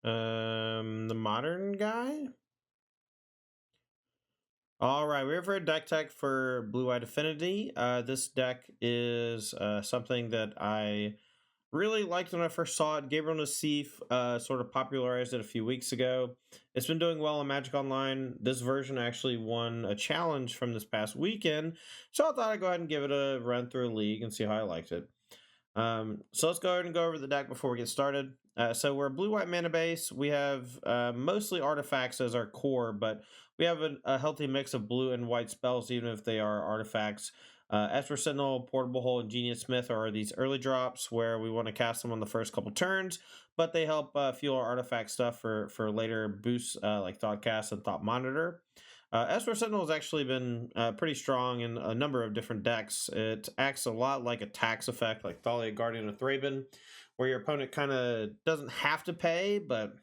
The modern guy. All right, we're here for a deck tech for Blue-White Affinity. This deck is something that I really liked when I first saw it. Gabriel Nassif sort of popularized it a few weeks ago. It's been doing well in Magic Online. This version actually won a challenge from this past weekend, so I thought I'd go ahead and give it a run through a league and see how I liked it. So let's go ahead and go over the deck before we get started. So we're a blue-white mana base. We have mostly artifacts as our core, but we have a healthy mix of blue and white spells, even if they are artifacts. Esper Sentinel, Portable Hole, and Genius Smith are these early drops where we want to cast them on the first couple turns, but they help fuel our artifact stuff for later boosts like Thoughtcast and Thought Monitor. Esper Sentinel has actually been pretty strong in a number of different decks. It acts a lot like a tax effect, like Thalia Guardian of Thraben, where your opponent kind of doesn't have to pay, but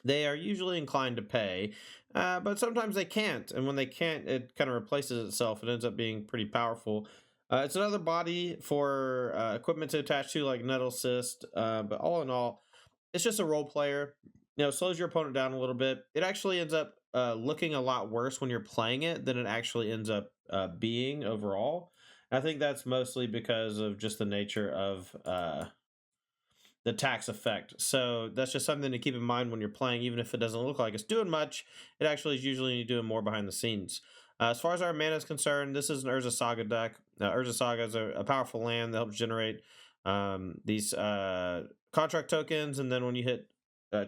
they are usually inclined to pay. But sometimes they can't, and when they can't, it kind of replaces itself. It ends up being pretty powerful. It's another body for equipment to attach to, like Nettle Cyst. But all in all, it's just a role player. Slows your opponent down a little bit. It actually ends up looking a lot worse when you're playing it than it actually ends up being overall. I think that's mostly because of just the nature of the tax effect. So that's just something to keep in mind when you're playing, even if it doesn't look like it's doing much. It actually is usually doing more behind the scenes. As far as our mana is concerned, this is an Urza Saga deck. Urza Saga is a powerful land that helps generate these contract tokens, and then when you hit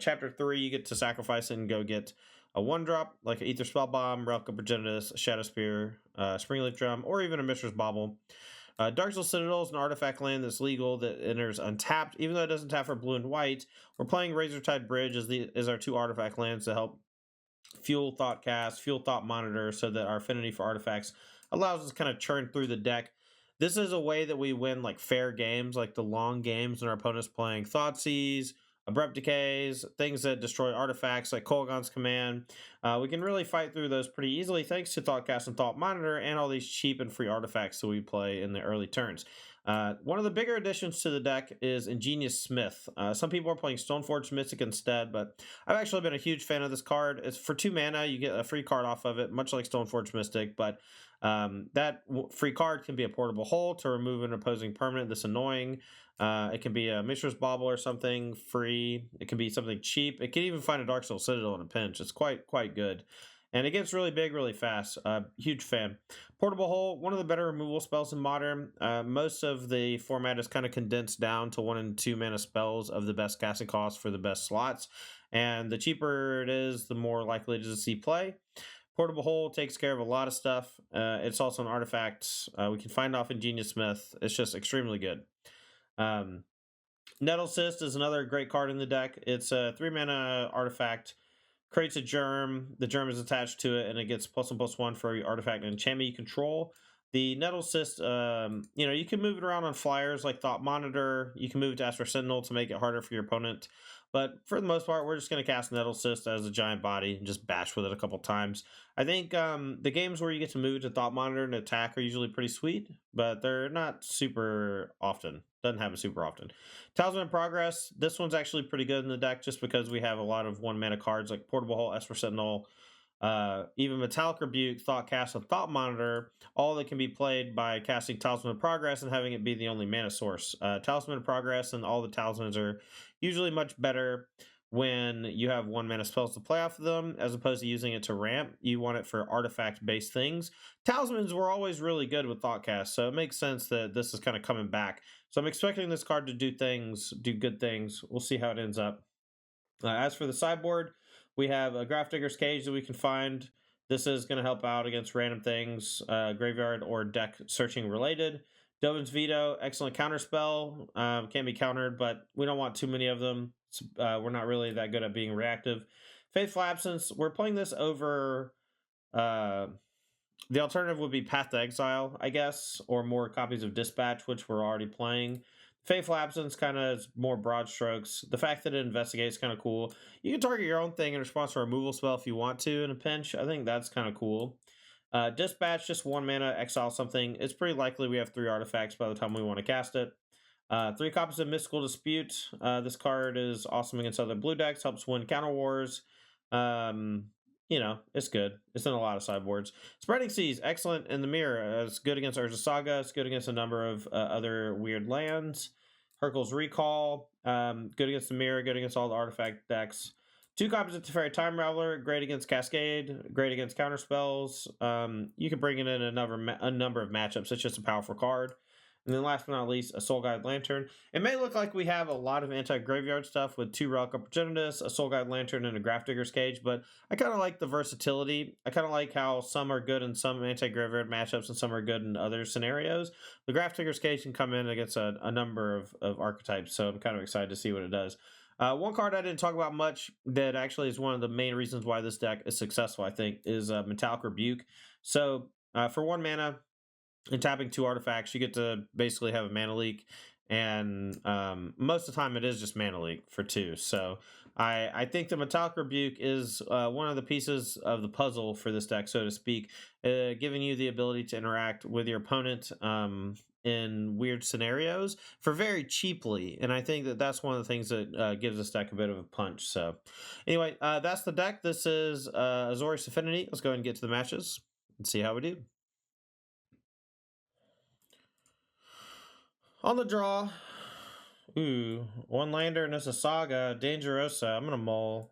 chapter 3, you get to sacrifice it and go get a 1-drop like an Ether Spellbomb, Relic of Progenitus, Shadow Spear, Springleaf Drum, or even a Mishra's Bauble. Darksteel Citadel is an artifact land that's legal that enters untapped, even though it doesn't tap for blue and white. We're playing Razortide Bridge as our 2 artifact lands to help fuel Thoughtcast, fuel Thought Monitor, so that our affinity for artifacts allows us to kind of churn through the deck. This is a way that we win like fair games, like the long games when our opponent's playing Thoughtseize, Abrupt Decays, things that destroy artifacts like Kolaghan's Command. We can really fight through those pretty easily thanks to Thoughtcast and Thought Monitor and all these cheap and free artifacts that we play in the early turns. One of the bigger additions to the deck is Ingenious Smith. Some people are playing Stoneforge Mystic instead, but I've actually been a huge fan of this card. It's for 2 mana. You get a free card off of it, much like Stoneforge Mystic, but that free card can be a Portable Hole to remove an opposing permanent that's annoying. It can be a Mishra's Bauble or something free. It can be something cheap. It can even find a Darksteel Citadel in a pinch. It's quite good. And it gets really big really fast. Huge fan. Portable Hole, one of the better removal spells in Modern. Most of the format is kind of condensed down to 1 and 2 mana spells of the best casting cost for the best slots. And the cheaper it is, the more likely it is to see play. Portable Hole takes care of a lot of stuff. It's also an artifact we can find off Ingenious Smith. It's just extremely good. Nettle Cyst is another great card in the deck. It's a 3 mana artifact. Creates a germ. The germ is attached to it, and it gets +1/+1 for every artifact and enchantment you control. The Nettle Cyst, you can move it around on flyers like Thought Monitor. You can move it to Esper Sentinel to make it harder for your opponent. But for the most part, we're just going to cast Nettle Cyst as a giant body and just bash with it a couple times. I think the games where you get to move to Thought Monitor and attack are usually pretty sweet, but they're not super often. Doesn't happen super often. Talisman of Progress. This one's actually pretty good in the deck just because we have a lot of 1 mana cards like Portable Hole, Esper Sentinel, even Metallic Rebuke, Thoughtcast, and Thought Monitor, all that can be played by casting Talisman of Progress and having it be the only mana source. Talisman of Progress and all the talismans are usually much better when you have 1 mana spells to play off of them, as opposed to using it to ramp. You want it for artifact-based things. Talismans were always really good with Thoughtcast, so it makes sense that this is kind of coming back. So I'm expecting this card to do good things. We'll see how it ends up. As for the sideboard, we have a Grafdigger's Cage that we can find. This is going to help out against random things, graveyard or deck searching related. Dovin's Veto, excellent counterspell. Can be countered, but we don't want too many of them. We're not really that good at being reactive. Faithful Absence, we're playing this over... the alternative would be Path to Exile, I guess, or more copies of Dispatch, which we're already playing. Faithful Absence kind of is more broad strokes. The fact that it investigates kind of cool. You can target your own thing in response to a removal spell if you want to in a pinch. I think that's kind of cool. Dispatch, just 1 mana, exile something. It's pretty likely we have 3 artifacts by the time we want to cast it. Three copies of Mystical Dispute. This card is awesome against other blue decks, helps win counter wars. Um, it's good. It's in a lot of sideboards. Spreading Seas, excellent in the mirror. It's good against Urza Saga. It's good against a number of other weird lands. Hercule's Recall, good against the mirror, good against all the artifact decks. Two copies of Teferi Time Raveler, great against Cascade, great against counter spells. You can bring it in a number of matchups. It's just a powerful card. And then last but not least, a Soul Guide Lantern. It may look like we have a lot of anti-graveyard stuff with 2 Relic of Progenitus, a Soul Guide Lantern, and a Grafdigger's Cage, but I kind of like the versatility. I kind of like how some are good in some anti-graveyard matchups and some are good in other scenarios. The Grafdigger's Cage can come in against a number of archetypes, so I'm kind of excited to see what it does. One card I didn't talk about much that actually is one of the main reasons why this deck is successful, I think, is Metallic Rebuke. So for 1 mana, and tapping 2 artifacts, you get to basically have a mana leak, and most of the time it is just mana leak for 2. So I think the Metallic Rebuke is one of the pieces of the puzzle for this deck, so to speak, giving you the ability to interact with your opponent in weird scenarios for very cheaply, and I think that that's one of the things that gives this deck a bit of a punch. So anyway, that's the deck. This is Azorius Affinity. Let's go ahead and get to the matches and see how we do. On the draw, 1 lander and it's a Saga, Dangerosa. I'm gonna mull.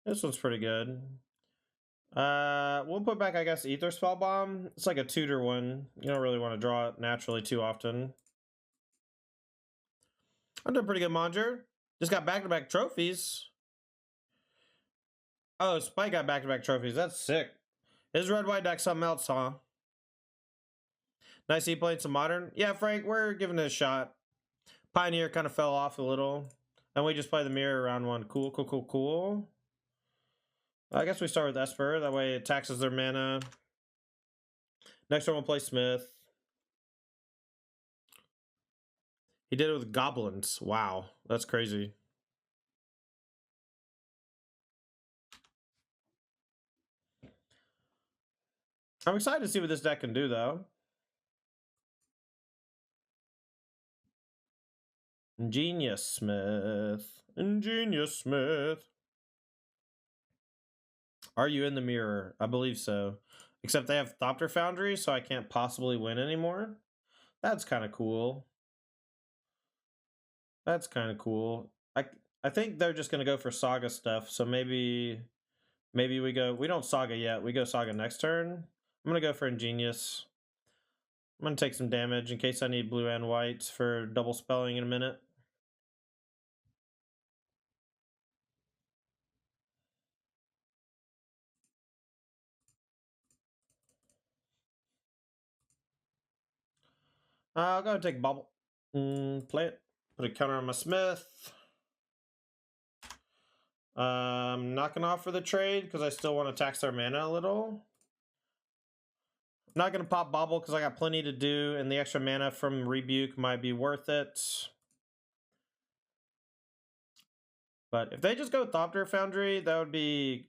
This one's pretty good. We'll put back, I guess, Ether Spellbomb. It's like a tutor one. You don't really want to draw it naturally too often. I'm doing pretty good, Monger. Just got back-to-back trophies. Oh, Spike got back-to-back trophies. That's sick. His red-white deck something else, huh? Nice he played some Modern. Yeah, Frank, we're giving it a shot. Pioneer kind of fell off a little. And we just play the mirror round 1. Cool, cool, cool, cool. I guess we start with Esper. That way it taxes their mana. Next one we'll play Smith. He did it with goblins. Wow, that's crazy. I'm excited to see what this deck can do, though. Ingenious Smith. Ingenious Smith. Are you in the mirror? I believe so. Except they have Thopter Foundry, so I can't possibly win anymore. That's kind of cool. That's kind of cool. I think they're just gonna go for Saga stuff, so maybe we don't Saga yet. We go Saga next turn. I'm gonna go for Ingenious. I'm gonna take some damage in case I need blue and white for double spelling in a minute. I'll go and take Bubble. Play it. Put a counter on my Smith. Knocking off for the trade because I still want to tax their mana a little. I'm not going to pop Bobble because I got plenty to do, and the extra mana from Rebuke might be worth it. But if they just go Thopter Foundry, that would be,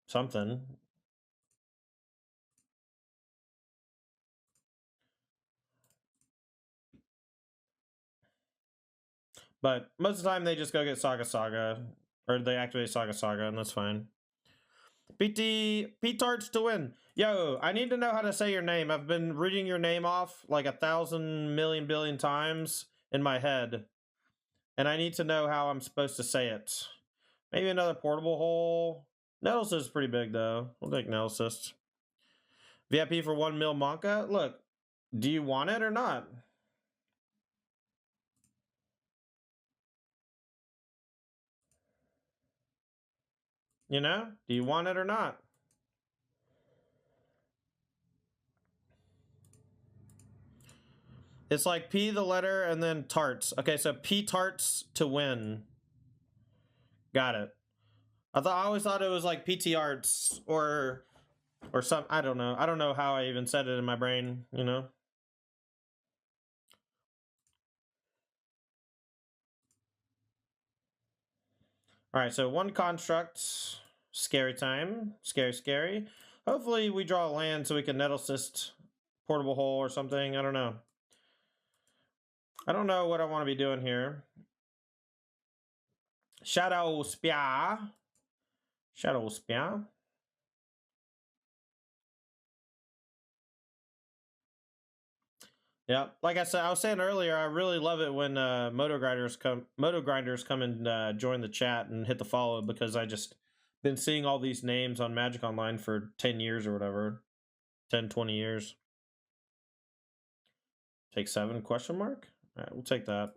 something. But most of the time, they just go get Saga Saga, or they activate Saga Saga, and that's fine. PT P-Tarts to win. Yo, I need to know how to say your name. I've been reading your name off like 1,000 million billion times in my head, and I need to know how I'm supposed to say it. Maybe another portable hole. Nettlecyst is pretty big though. We'll take Nettlecyst. VIP for 1 mil Monka. Look, do you want it or not? Do you want it or not? It's like P the letter and then tarts. Okay, so P tarts to win. Got it. I always thought it was like PT arts or some. I don't know. I don't know how I even said it in my brain. All right. So 1 construct. Scary time. Scary, scary. Hopefully we draw a land so we can Nettlecyst portable hole or something. I don't know. I don't know what I want to be doing here. Shadow Spear. Shadow Spear. Yeah, like I said, I was saying earlier, I really love it when Moto Grinders come and join the chat and hit the follow, because I just been seeing all these names on Magic Online for 10 years or whatever. 10, 20 years. Take 7 question mark? All right, we'll take that.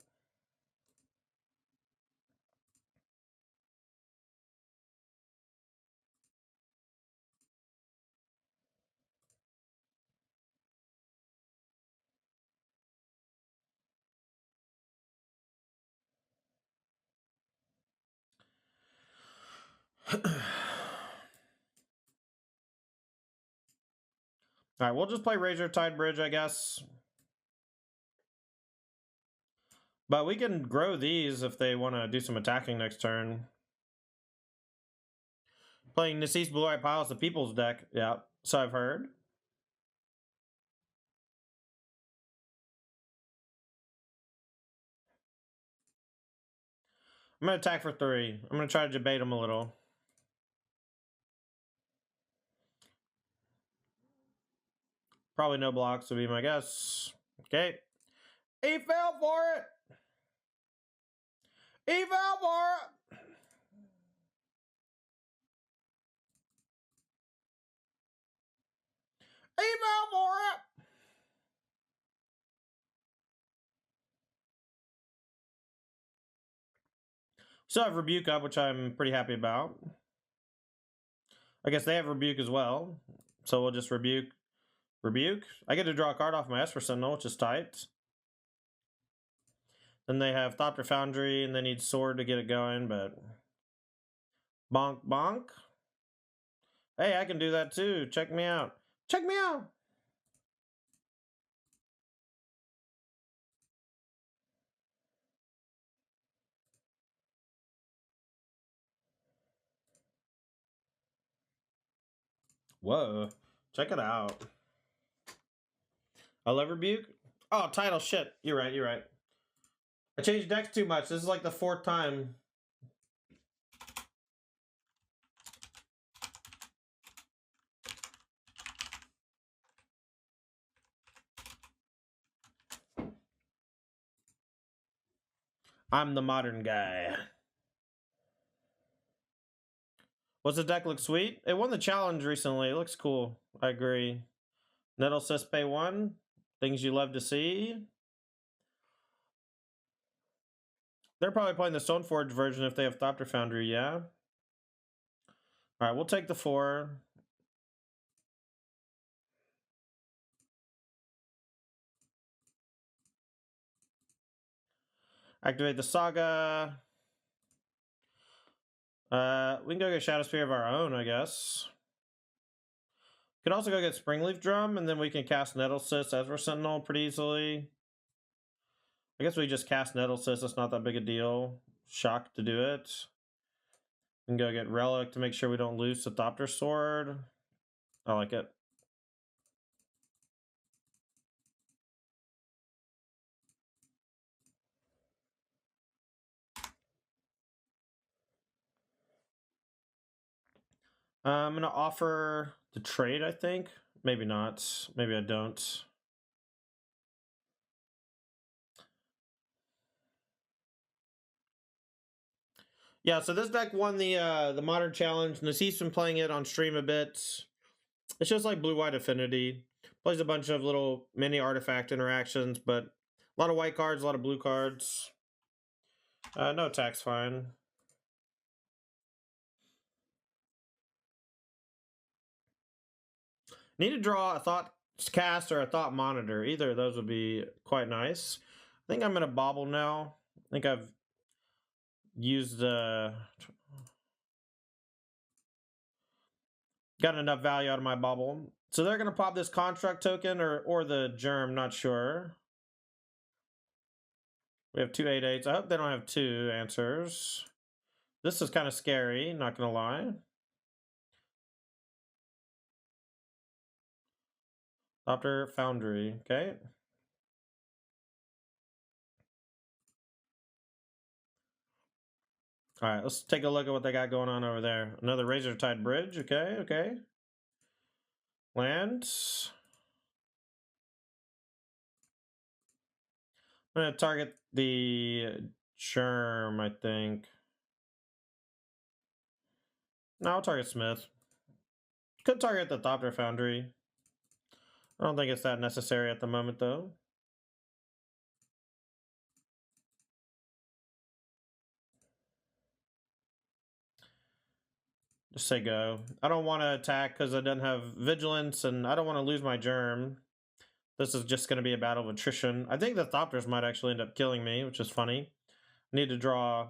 All right, we'll just play Razor Tide Bridge, I guess. But we can grow these if they want to do some attacking next turn. Playing Nisse's Blue-White Piles, the People's deck. Yeah, so I've heard. I'm going to attack for 3. I'm going to try to debate him a little. Probably no blocks would be my guess. Okay. He fell for it! He fell for it! He fell for it! So I have Rebuke up, which I'm pretty happy about. I guess they have Rebuke as well. So we'll just Rebuke. Rebuke. I get to draw a card off my Esper Sentinel, which is tight. Then they have Thopter Foundry, and they need Sword to get it going, but... Bonk, bonk. Hey, I can do that too. Check me out. Check me out! Whoa. Check it out. I love Rebuke? Oh, title, shit. You're right, you're right. I changed decks too much. This is like the 4th time. I'm the modern guy. What's the deck look sweet? It won the challenge recently. It looks cool. I agree. Nettle Cespe 1. Things you love to see. They're probably playing the Stoneforge version if they have Thopter Foundry, yeah? Alright, we'll take the 4. Activate the Saga. We can go get Shadow Spear of our own, I guess. Could also go get Springleaf Drum, and then we can cast Nettlecyst Ezra Sentinel pretty easily. I guess we just cast Nettlecyst, it's not that big a deal. Shock to do it. And go get Relic to make sure we don't lose the Thopter Sword. I like it. I'm going to offer the trade, I think. Maybe not. Maybe I don't. Yeah, so this deck won the Modern Challenge. Nasif's been playing it on stream a bit. It's just like Blue-White Affinity. Plays a bunch of little mini artifact interactions, but a lot of white cards, a lot of blue cards. No attack's fine. Need to draw a Thought Cast or a Thought Monitor. Either of those would be quite nice. I think I'm going to bobble now. I think I've used... got enough value out of my bobble. So they're going to pop this Construct token or the Germ, not sure. We have 2 8/8s. I hope they don't have 2 answers. This is kind of scary, not going to lie. Thopter Foundry. Okay. All right, let's take a look at what they got going on over there. Another Razor Tide Bridge. Okay, okay. Land. I'm gonna target the Germ, I think. No, I'll target Smith. Could target the Thopter Foundry. I don't think it's that necessary at the moment, though. Just say go. I don't want to attack because I don't have Vigilance, and I don't want to lose my Germ. This is just going to be a battle of attrition. I think the Thopters might actually end up killing me, which is funny. Need to draw...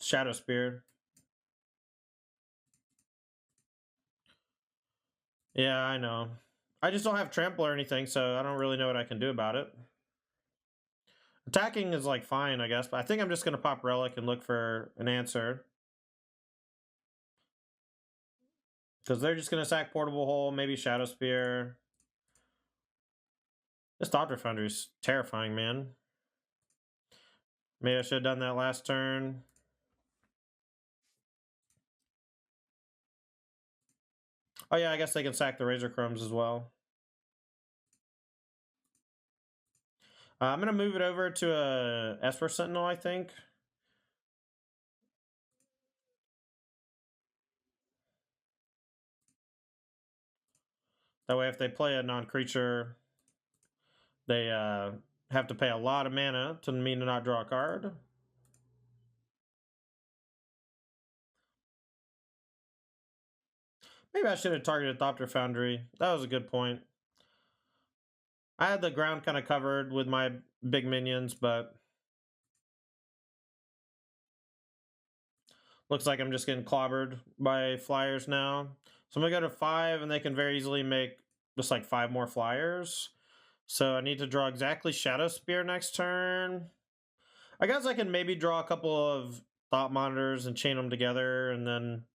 Shadow Spear. Yeah, I know. I just don't have trample or anything, so I don't really know what I can do about it. Attacking is like fine, I guess, but I think I'm just gonna pop Relic and look for an answer. Because they're just gonna sack Portable Hole, maybe Shadow Spear. This Doctor Foundry is terrifying, man. Maybe I should have done that last turn. Oh yeah, I guess they can sack the Razor Chromes as well. I'm gonna move it over to a Esper Sentinel, I think. That way, if they play a non-creature, they have to pay a lot of mana to mean to not draw a card. Maybe I should have targeted Thopter Foundry. That was a good point. I had the ground kind of covered with my big minions, but looks like I'm just getting clobbered by flyers now. So I'm gonna go to 5, and they can very easily make just like 5 more flyers. So I need to draw exactly Shadow Spear next turn. I guess I can maybe draw a couple of Thought Monitors and chain them together, and then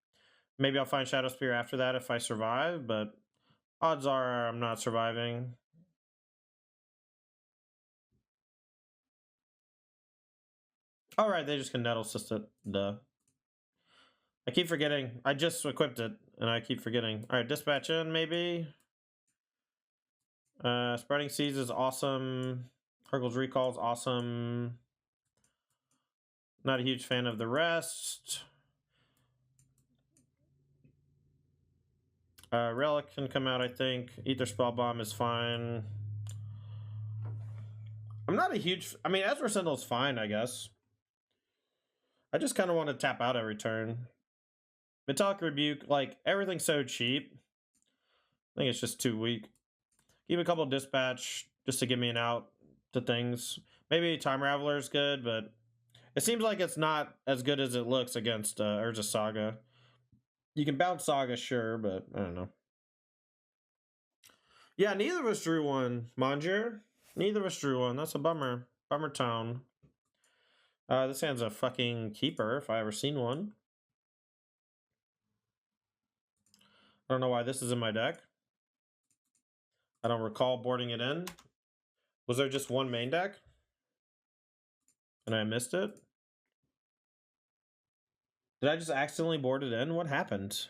maybe I'll find Shadow Spear after that if I survive, but odds are I'm not surviving. Alright, they just can Nettle Cyst it. Duh. I keep forgetting. I just equipped it, and I keep forgetting. Alright, Dispatch in, maybe. Spreading Seeds is awesome. Hurkyl's Recall is awesome. Not a huge fan of the rest. Relic can come out, I think. Ether Spell Bomb is fine. I'm not a huge... I mean, Ezra Sentinel's fine, I guess. I just kind of want to tap out every turn. Metallic Rebuke, like, everything's so cheap. I think it's just too weak. Keep a couple Dispatch just to give me an out to things. Maybe Time Raveler is good, but it seems like it's not as good as it looks against Urza Saga. You can bounce Saga, sure, but I don't know. Yeah, neither of us drew one, Manjir. Neither of us drew one. That's a bummer. Bummer town. This hand's a fucking keeper, if I ever seen one. I don't know why this is in my deck. I don't recall boarding it in. Was there just one main deck? And I missed it? Did I just accidentally board it in? What happened?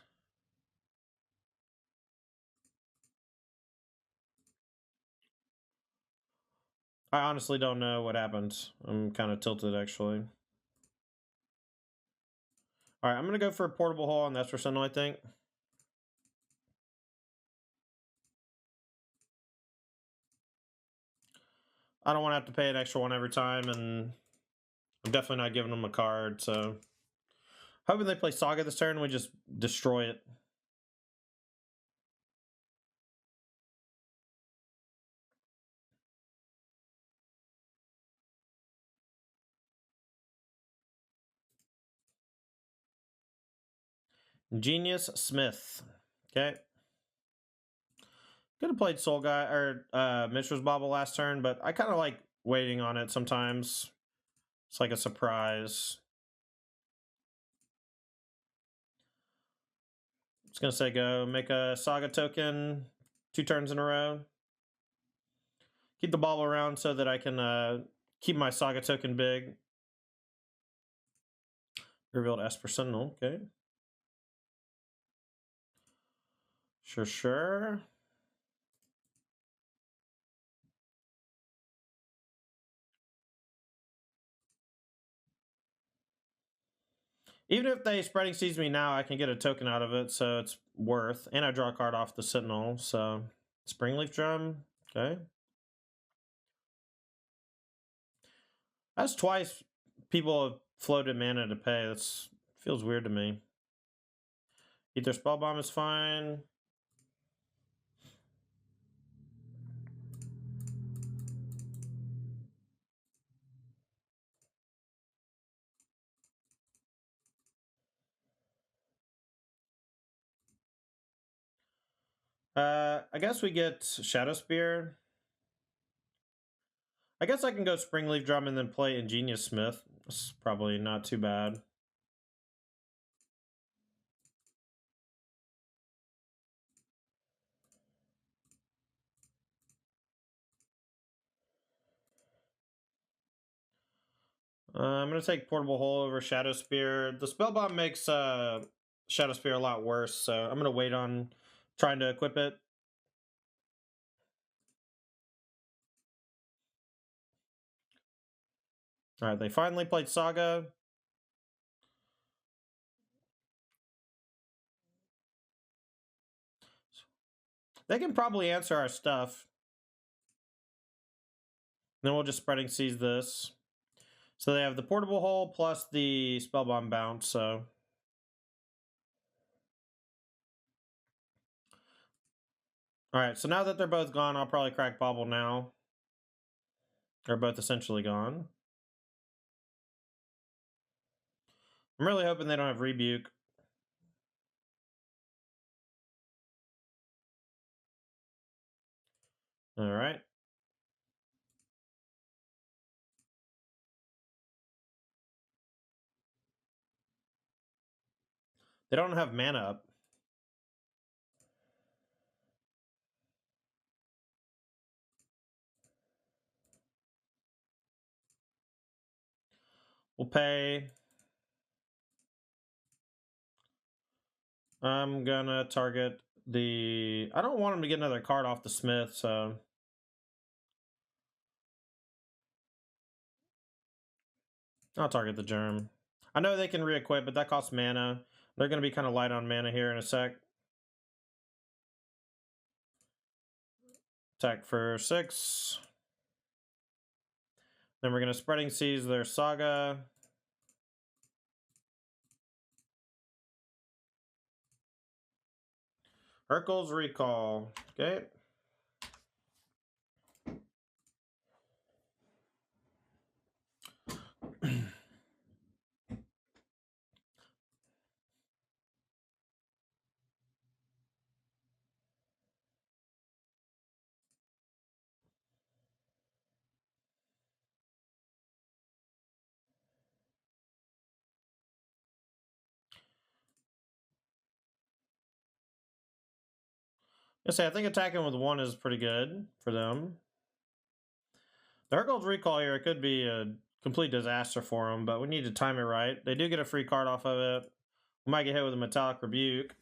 I honestly don't know what happened. I'm kind of tilted, actually. Alright, I'm going to go for a Portable Hole on the Esper Sentinel, I think. I don't want to have to pay an extra one every time, and I'm definitely not giving them a card, so... Hoping they play Saga this turn, and we just destroy it. Genius Smith. Okay. Could have played Soul Guy or Mishra's Bobble last turn, but I kind of like waiting on it sometimes. It's like a surprise. Just gonna say go make a Saga token 2 turns in a row. Keep the bauble around so that I can keep my Saga token big. Revealed Esper Sentinel, okay. Sure. Even if they Spreading Seas me now, I can get a token out of it, so it's worth. And I draw a card off the Sentinel, so Springleaf Drum, okay. That's twice people have floated mana to pay. That's feels weird to me. Either Spell Bomb is fine. I guess we get Shadow Spear. I guess I can go Springleaf Drum and then play Ingenious Smith. It's probably not too bad. I'm going to take Portable Hole over Shadow Spear. The Spell Bomb makes Shadow Spear a lot worse, so I'm going to wait on trying to equip it. Alright, they finally played Saga. They can probably answer our stuff. Then we'll just Spreading Seas this. So they have the Portable Hole plus the Spellbomb bounce, so... Alright, so now that they're both gone, I'll probably crack Bobble now. They're both essentially gone. I'm really hoping they don't have Rebuke. Alright. They don't have mana up. We'll pay. I'm gonna target the... I don't want him to get another card off the Smith, so... I'll target the Germ. I know they can re-equip, but that costs mana. They're gonna be kind of light on mana here in a sec. Attack for 6. Then we're gonna Spreading Seas their Saga. Urkel's Recall. Okay. I think attacking with 1 is pretty good for them. The Urkel's Recall here could be a complete disaster for them, but we need to time it right. They do get a free card off of it. We might get hit with a Metallic Rebuke.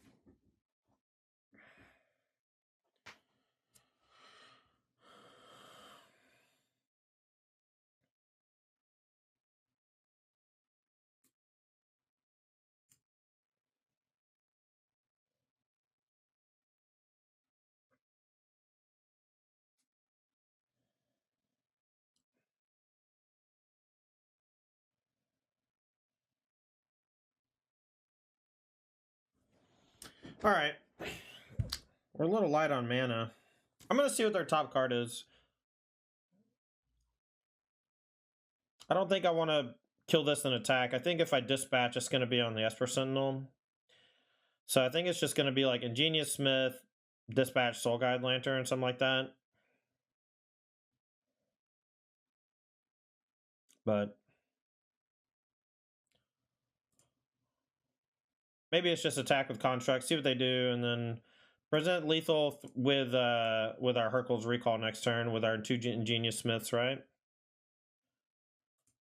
Alright. We're a little light on mana. I'm going to see what their top card is. I don't think I want to kill this in attack. I think if I dispatch, it's going to be on the Esper Sentinel. So I think it's just going to be like Ingenious Smith, Dispatch Soul Guide Lantern, something like that. But Maybe it's just attack with construct, see what they do, and then present lethal with our Hercules recall next turn with our 2 ingenious smiths, right?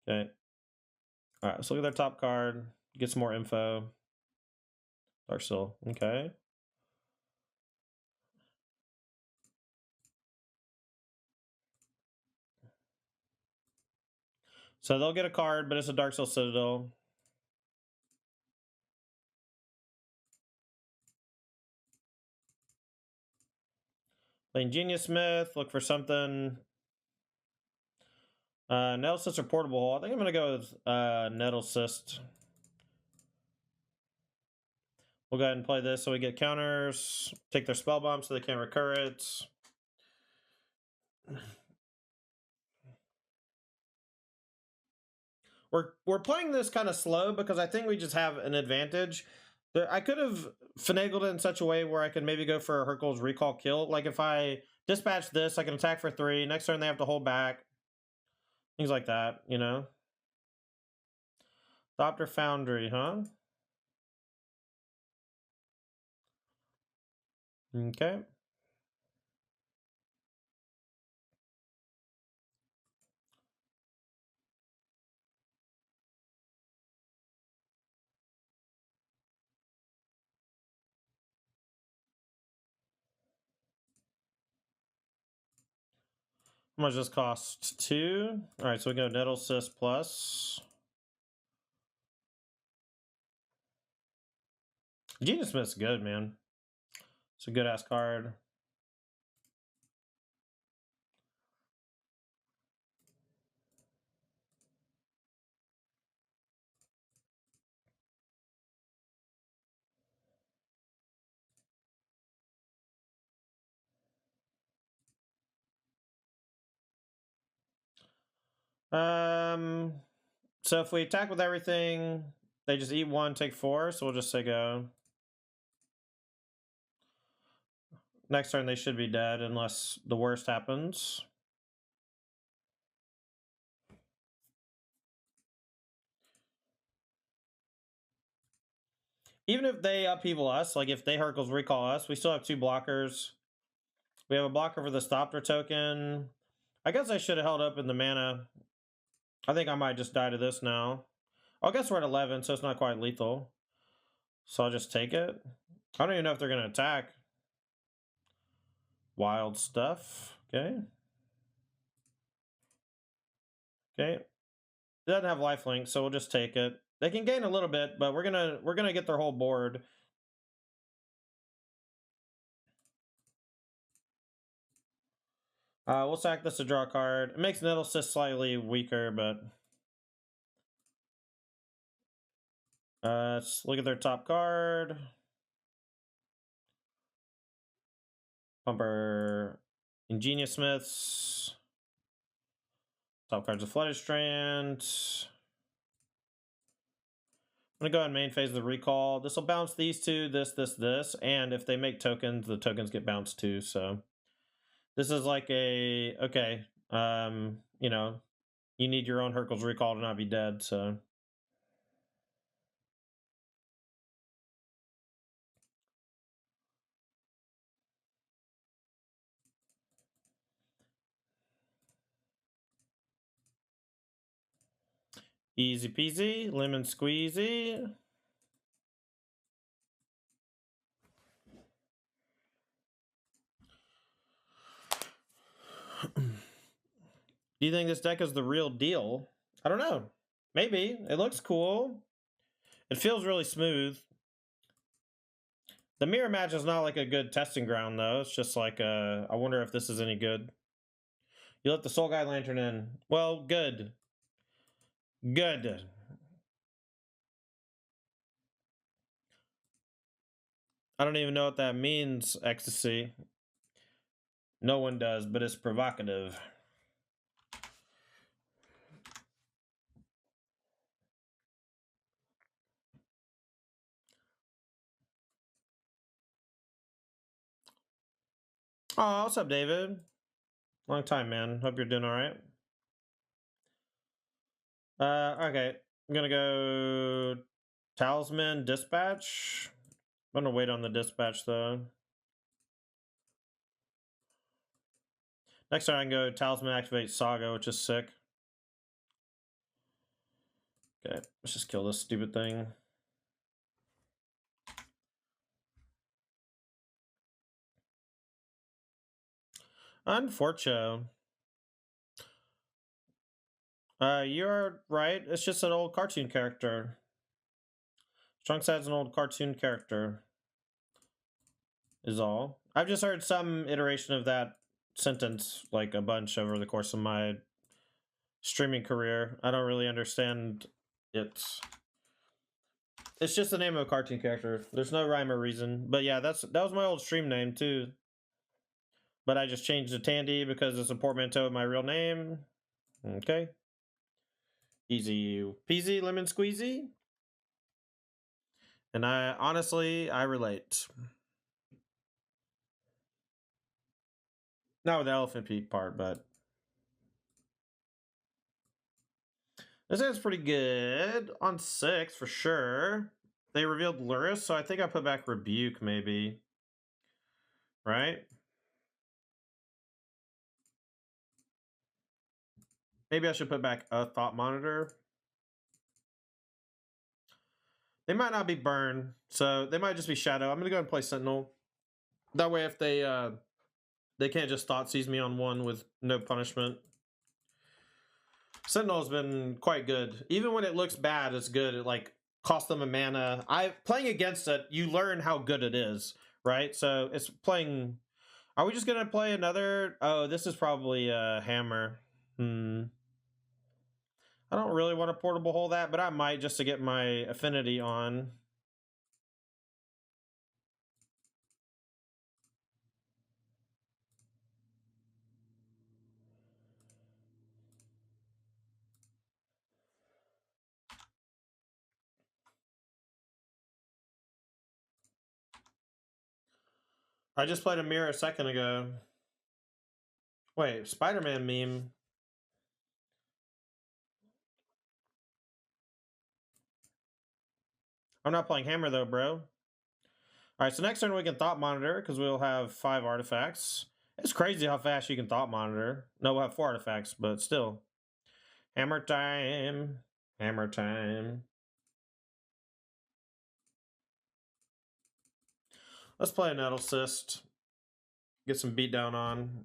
Okay. All right, let's look at their top card, get some more info. Dark Soul, okay. So they'll get a card, but it's a Dark Soul Citadel. Play Ingenious Smith, look for something. Nettle Cyst or Portable Hole. I think I'm going to go with Nettle Cyst. We'll go ahead and play this so we get counters. Take their spell bomb so they can't recur it. We're playing this kind of slow because I think we just have an advantage. I could have finagled it in such a way where I could maybe go for a Hercules recall kill. Like if I dispatch this, I can attack for 3. Next turn they have to hold back. Things like that, you know? Adopter Foundry, huh? Okay. How much this costs? 2. All right, so we go Nettle Cyst plus. Genius Smith's good, man. It's a good ass card. So if we attack with everything, they just eat 1, take 4. So we'll just say go. Next turn they should be dead unless the worst happens. Even if they upheaval us, like if they Hercules recall us, we still have 2 blockers. We have a blocker for the Stopter token. I guess I should have held up in the mana. I think I might just die to this now. I guess we're at 11, so it's not quite lethal. So I'll just take it. I don't even know if they're going to attack. Wild stuff. Okay. Okay. It doesn't have lifelink, so we'll just take it. They can gain a little bit, but we're gonna get their whole board. We'll sack this to draw a card. It makes Nettle Cyst slightly weaker, but let's look at their top card. Pumper Ingenious Smiths. Top card's a Flooded Strand. I'm gonna go ahead and main phase the recall. This will bounce these 2, this, and if they make tokens, the tokens get bounced too. So this is like a okay. You know, you need your own Hercules recall to not be dead. So easy peasy, lemon squeezy. Do you think this deck is the real deal? I don't know. Maybe. It looks cool. It feels really smooth. The mirror match is not like a good testing ground, though. It's just like, I wonder if this is any good. You let the Soul Guide Lantern in. Well, good. Good. I don't even know what that means, Ecstasy. No one does, but it's provocative. Oh, what's up, David? Long time, man. Hope you're doing all right. Okay. I'm gonna go Talisman, Dispatch. I'm gonna wait on the Dispatch though. Next time I can go Talisman, activate Saga, which is sick. Okay, let's just kill this stupid thing. Unfortunate. You're right. It's just an old cartoon character. Trunks has an old cartoon character. Is all. I've just heard some iteration of that sentence like a bunch over the course of my streaming career. I don't really understand it. It's just the name of a cartoon character. There's no rhyme or reason. But yeah, that was my old stream name too. But I just changed to Tandy because it's a portmanteau of my real name. Okay. Easy peasy lemon squeezy. And I honestly relate. Not with the elephant peak part, but this is pretty good on 6 for sure. They revealed Luris, so I think I put back Rebuke maybe. Right? Maybe I should put back a Thought Monitor. They might not be Burn, so they might just be Shadow. I'm gonna go ahead and play Sentinel. That way, if they can't just Thought Seize me on 1 with no punishment. Sentinel's been quite good. Even when it looks bad, it's good. It like cost them a mana. Playing against it, you learn how good it is, right? So it's playing. Are we just gonna play another? Oh, this is probably a hammer. I don't really want to portable hole that, but I might just to get my affinity on. I just played a mirror a second ago. Wait, Spider-Man meme. I'm not playing hammer though, bro. Alright, so next turn we can Thought Monitor, because we'll have 5 artifacts. It's crazy how fast you can Thought Monitor. No, we'll have 4 artifacts, but still. Hammer time. Hammer time. Let's play a Nettle Cyst. Get some beatdown on.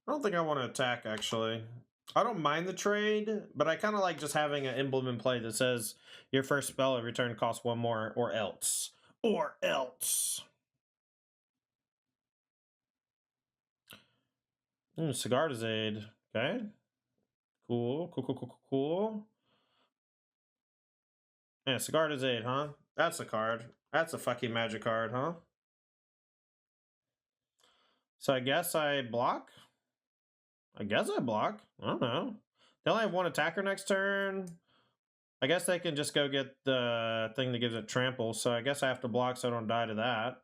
I don't think I want to attack, actually. I don't mind the trade, but I kind of like just having an emblem in play that says your first spell every turn costs 1 more, or else. Or else. Cigar's Aid. Okay. Cool. Cool. Yeah, Cigar's Aid, huh? That's a card. That's a fucking magic card, huh? So I guess I block? I block. I don't know. They only have 1 attacker next turn. I guess they can just go get the thing that gives it trample, so I guess I have to block so I don't die to that.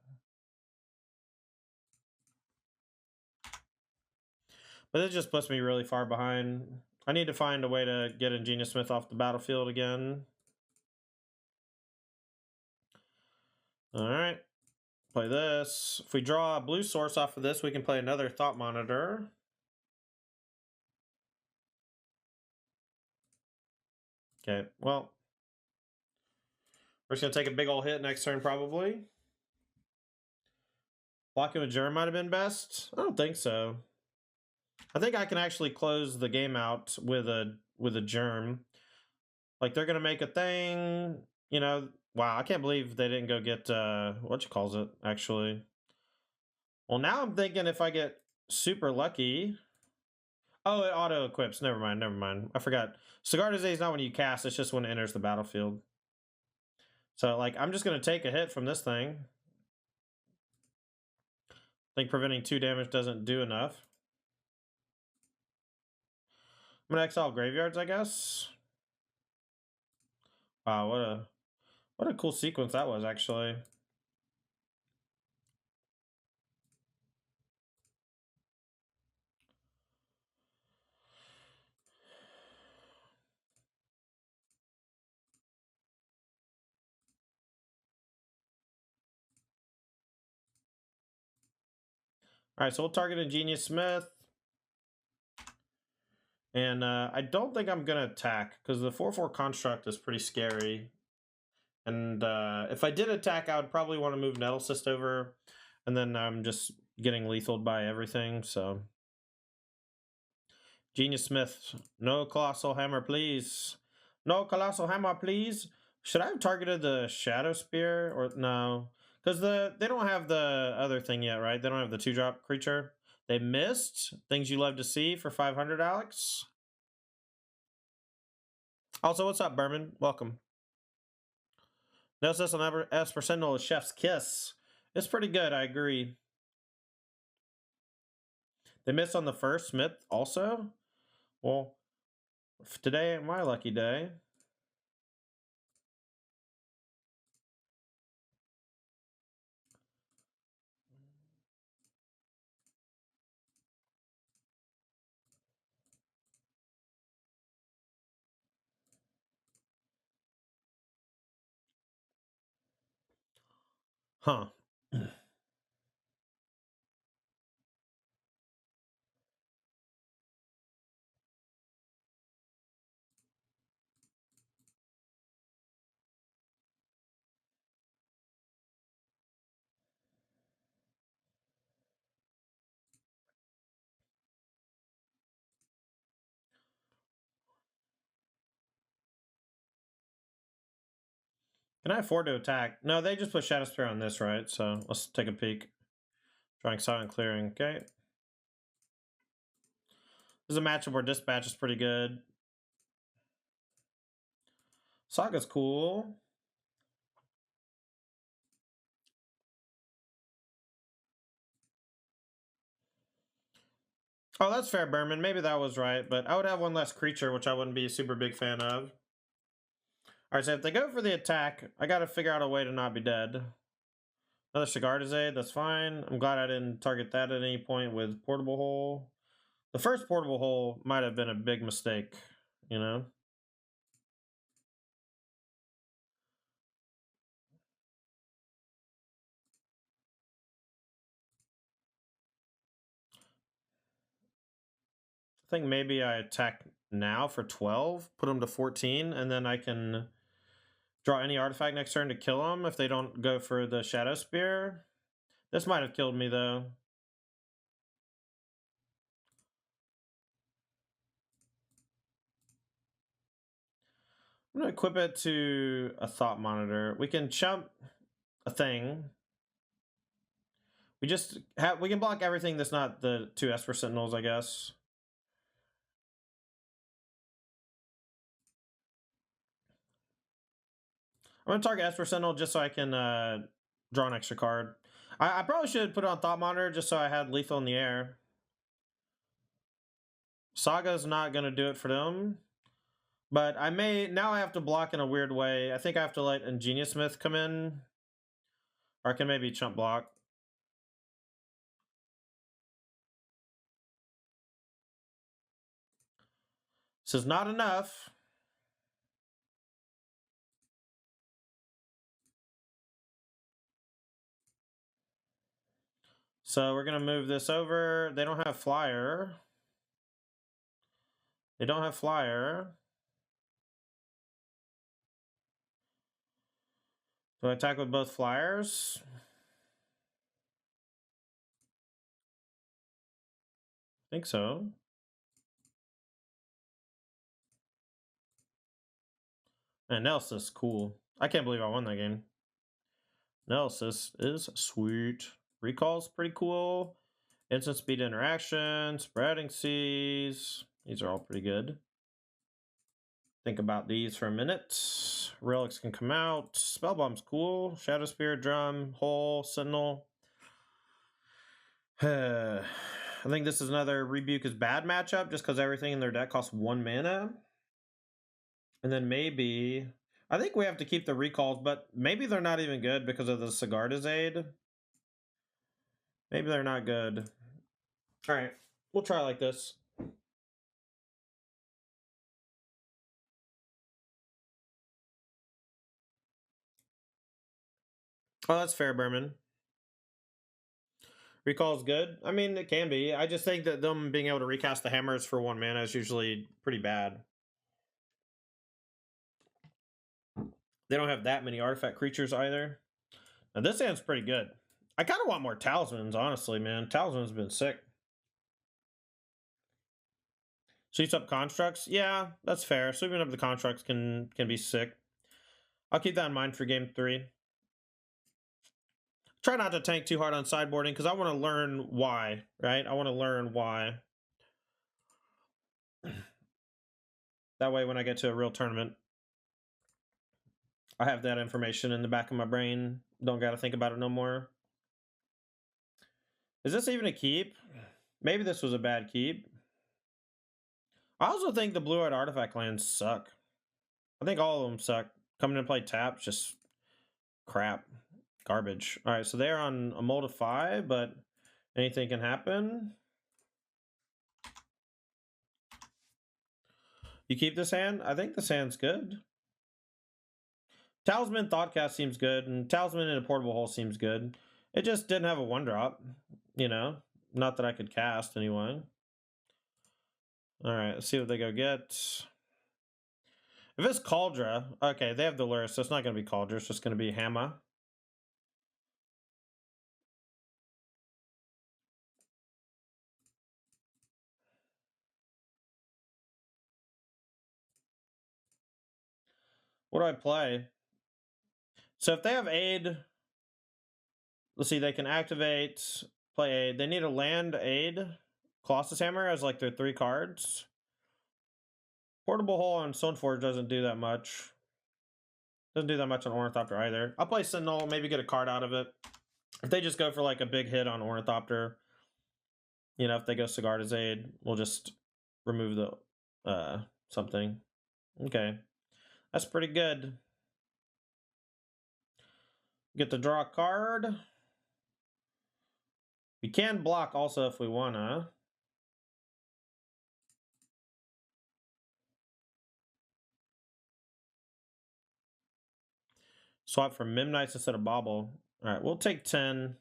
But it just puts me really far behind. I need to find a way to get Ingenious Smith off the battlefield again. Alright. Play this. If we draw a blue source off of this, we can play another Thought Monitor. Okay, well. We're just going to take a big old hit next turn, probably. Blocking with Germ might have been best. I don't think so. I think I can actually close the game out with a Germ. Like, they're going to make a thing, you know. Wow, I can't believe they didn't go get, what you calls it, actually. Well, now I'm thinking if I get super lucky. Oh, it auto-equips. Never mind. I forgot. Cigar Day is not when you cast, it's just when it enters the battlefield. So, like, I'm just going to take a hit from this thing. I think preventing 2 damage doesn't do enough. I'm going to exile graveyards, I guess. Wow, what a cool sequence that was, actually. Alright, so we'll target Ingenious Smith. And I don't think I'm going to attack, because the 4/4 construct is pretty scary. And if I did attack, I would probably want to move Nettle Cyst over. And then I'm just getting lethaled by everything, so... Genius Smith, no Colossal Hammer, please. No Colossal Hammer, please. Should I have targeted the Shadow Spear? Or no? Because they don't have the other thing yet, right? They don't have the 2-drop creature. They missed. Things you love to see for 500, Alex. Also, what's up, Berman? Welcome. No says on Esper Sentinel is Chef's Kiss. It's pretty good, I agree. They missed on the first Smith also? Well, today ain't my lucky day. Huh. Can I afford to attack? No, they just put Shadow Spear on this, right? So let's take a peek. Drawing Silent Clearing. Okay. This is a matchup where Dispatch is pretty good. Saga's cool. Oh, that's fair, Berman. Maybe that was right, but I would have one less creature, which I wouldn't be a super big fan of. Alright, so if they go for the attack, I gotta figure out a way to not be dead. Another Sagardizade, that's fine. I'm glad I didn't target that at any point with Portable Hole. The first Portable Hole might have been a big mistake, you know? I think maybe I attack now for 12, put them to 14, and then I can draw any artifact next turn to kill them if they don't go for the Shadow Spear. This might have killed me, though. I'm going to equip it to a Thought Monitor. We can chump a thing. We can block everything that's not the 2 Esper Sentinels, I guess. I'm going to target Esper Sentinel just so I can draw an extra card. I probably should put it on Thought Monitor just so I had lethal in the air. Saga's not going to do it for them. But I may... Now I have to block in a weird way. I think I have to let Ingenious Smith come in. Or I can maybe chump block. This is not enough. So we're going to move this over. They don't have Flyer. They don't have Flyer. Do I attack with both Flyers? I think so. Analysis, cool. I can't believe I won that game. Analysis is sweet. Recall's pretty cool. Instant speed interaction, spreading seas. These are all pretty good. Think about these for a minute. Relics can come out. Spellbomb's cool. Shadow Spear, Drum, Hole, Sentinel. I think this is another Rebuke is bad matchup just because everything in their deck costs 1 mana. And then maybe... I think we have to keep the recalls, but maybe they're not even good because of the Sagardizade. Maybe they're not good. Alright, we'll try like this. Oh, that's fair, Berman. Recall's good. I mean, it can be. I just think that them being able to recast the hammers for 1 mana is usually pretty bad. They don't have that many artifact creatures either. Now, this hand's pretty good. I kind of want more talismans, honestly, man. Talisman's been sick. Sweeps up constructs? Yeah, that's fair. Sweeping up the constructs can be sick. I'll keep that in mind for game 3. Try not to tank too hard on sideboarding because I want to learn why, right? I want to learn why. That way, when I get to a real tournament, I have that information in the back of my brain. Don't got to think about it no more. Is this even a keep? Maybe this was a bad keep. I also think the blue-eyed artifact lands suck. I think all of them suck. Coming to play tap, just crap. Garbage. All right, so they're on a Moldify, but anything can happen. You keep this hand? I think this hand's good. Talisman Thoughtcast seems good, and Talisman in a Portable Hole seems good. It just didn't have a 1-drop, you know? Not that I could cast anyway. Alright, let's see what they go get. If it's Cauldra, okay, they have the Lure, so it's not going to be Cauldra, it's just going to be Hammer. What do I play? So if they have Aid, let's see, they can activate, play Aid. They need a land Aid. Colossus Hammer as like their 3 cards. Portable Hole on Stoneforge doesn't do that much. Doesn't do that much on Ornithopter either. I'll play Sentinel, maybe get a card out of it. If they just go for like a big hit on Ornithopter, you know, if they go Sigarda's Aid, we'll just remove the something. Okay. That's pretty good. Get to draw a card. We can block also if we wanna. Swap for Mimnites instead of Bobble. Alright, we'll take 10.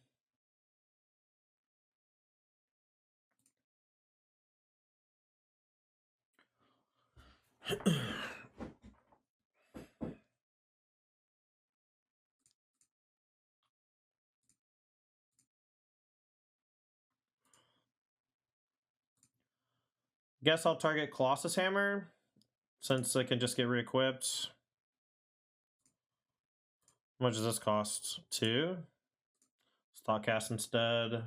Guess I'll target Colossus Hammer, since it can just get re-equipped. How much does this cost? 2. Stock cast instead.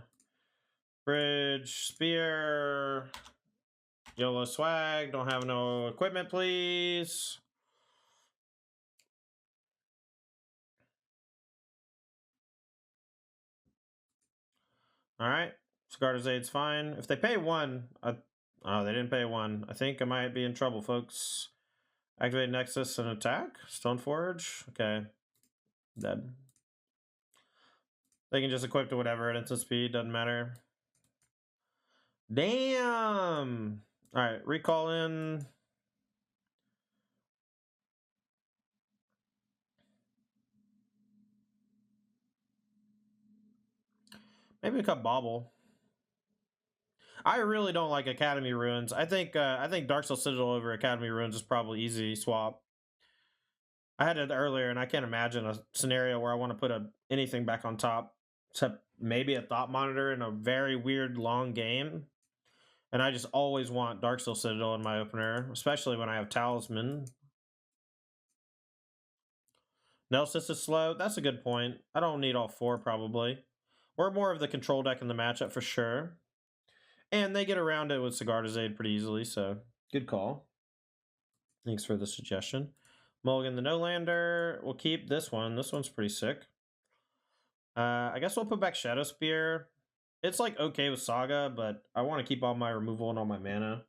Bridge, Spear, YOLO Swag, don't have no equipment, please. Alright, Sigarda's Aid's fine. If they pay 1, oh, they didn't pay 1. I think I might be in trouble, folks. Activate Nexus and attack? Stoneforge? Okay. Dead. They can just equip to whatever at instant speed, doesn't matter. Damn! Alright, recall in. Maybe we cut Bobble. I really don't like Academy Ruins. I think Darksteel Citadel over Academy Ruins is probably easy swap. I had it earlier, and I can't imagine a scenario where I want to put anything back on top, except maybe a Thought Monitor in a very weird long game. And I just always want Darksteel Citadel in my opener, especially when I have Talisman. Nelsis is slow. That's a good point. I don't need all 4, probably. We're more of the control deck in the matchup for sure. And they get around it with Sigarda's Aid pretty easily, so good call. Thanks for the suggestion. Mulligan the No-Lander. We'll keep this one. This one's pretty sick. I guess we'll put back Shadow Spear. It's like okay with Saga, but I want to keep all my removal and all my mana.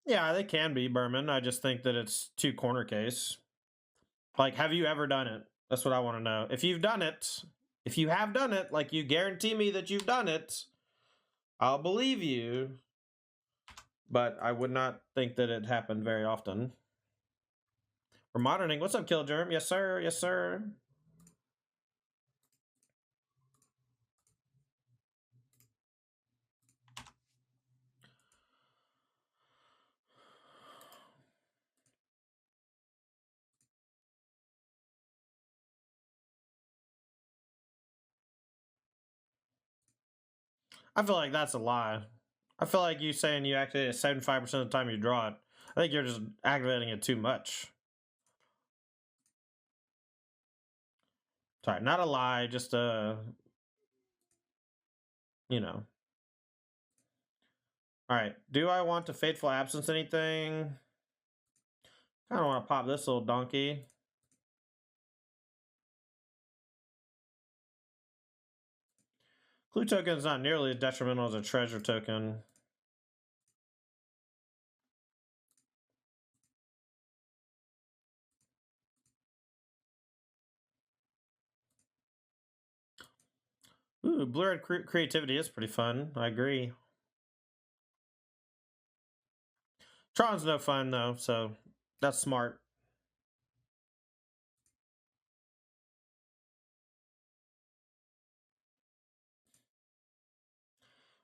Yeah, they can be, Berman. I just think that it's too corner case. Like, have you ever done it? That's what I want to know. If you've done it, if you have done it, like you guarantee me that you've done it, I'll believe you. But I would not think that it happened very often. We're moderning. What's up, Killgerm? Yes, sir. Yes, sir. I feel like that's a lie. I feel like you saying you activate it 75% of the time you draw it. I think you're just activating it too much. Sorry, not a lie, just you know. Alright, do I want to Fateful Absence anything? Kinda wanna pop this little donkey. Clue token is not nearly as detrimental as a treasure token. Ooh, blurred creativity is pretty fun. I agree. Tron's no fun though, so that's smart.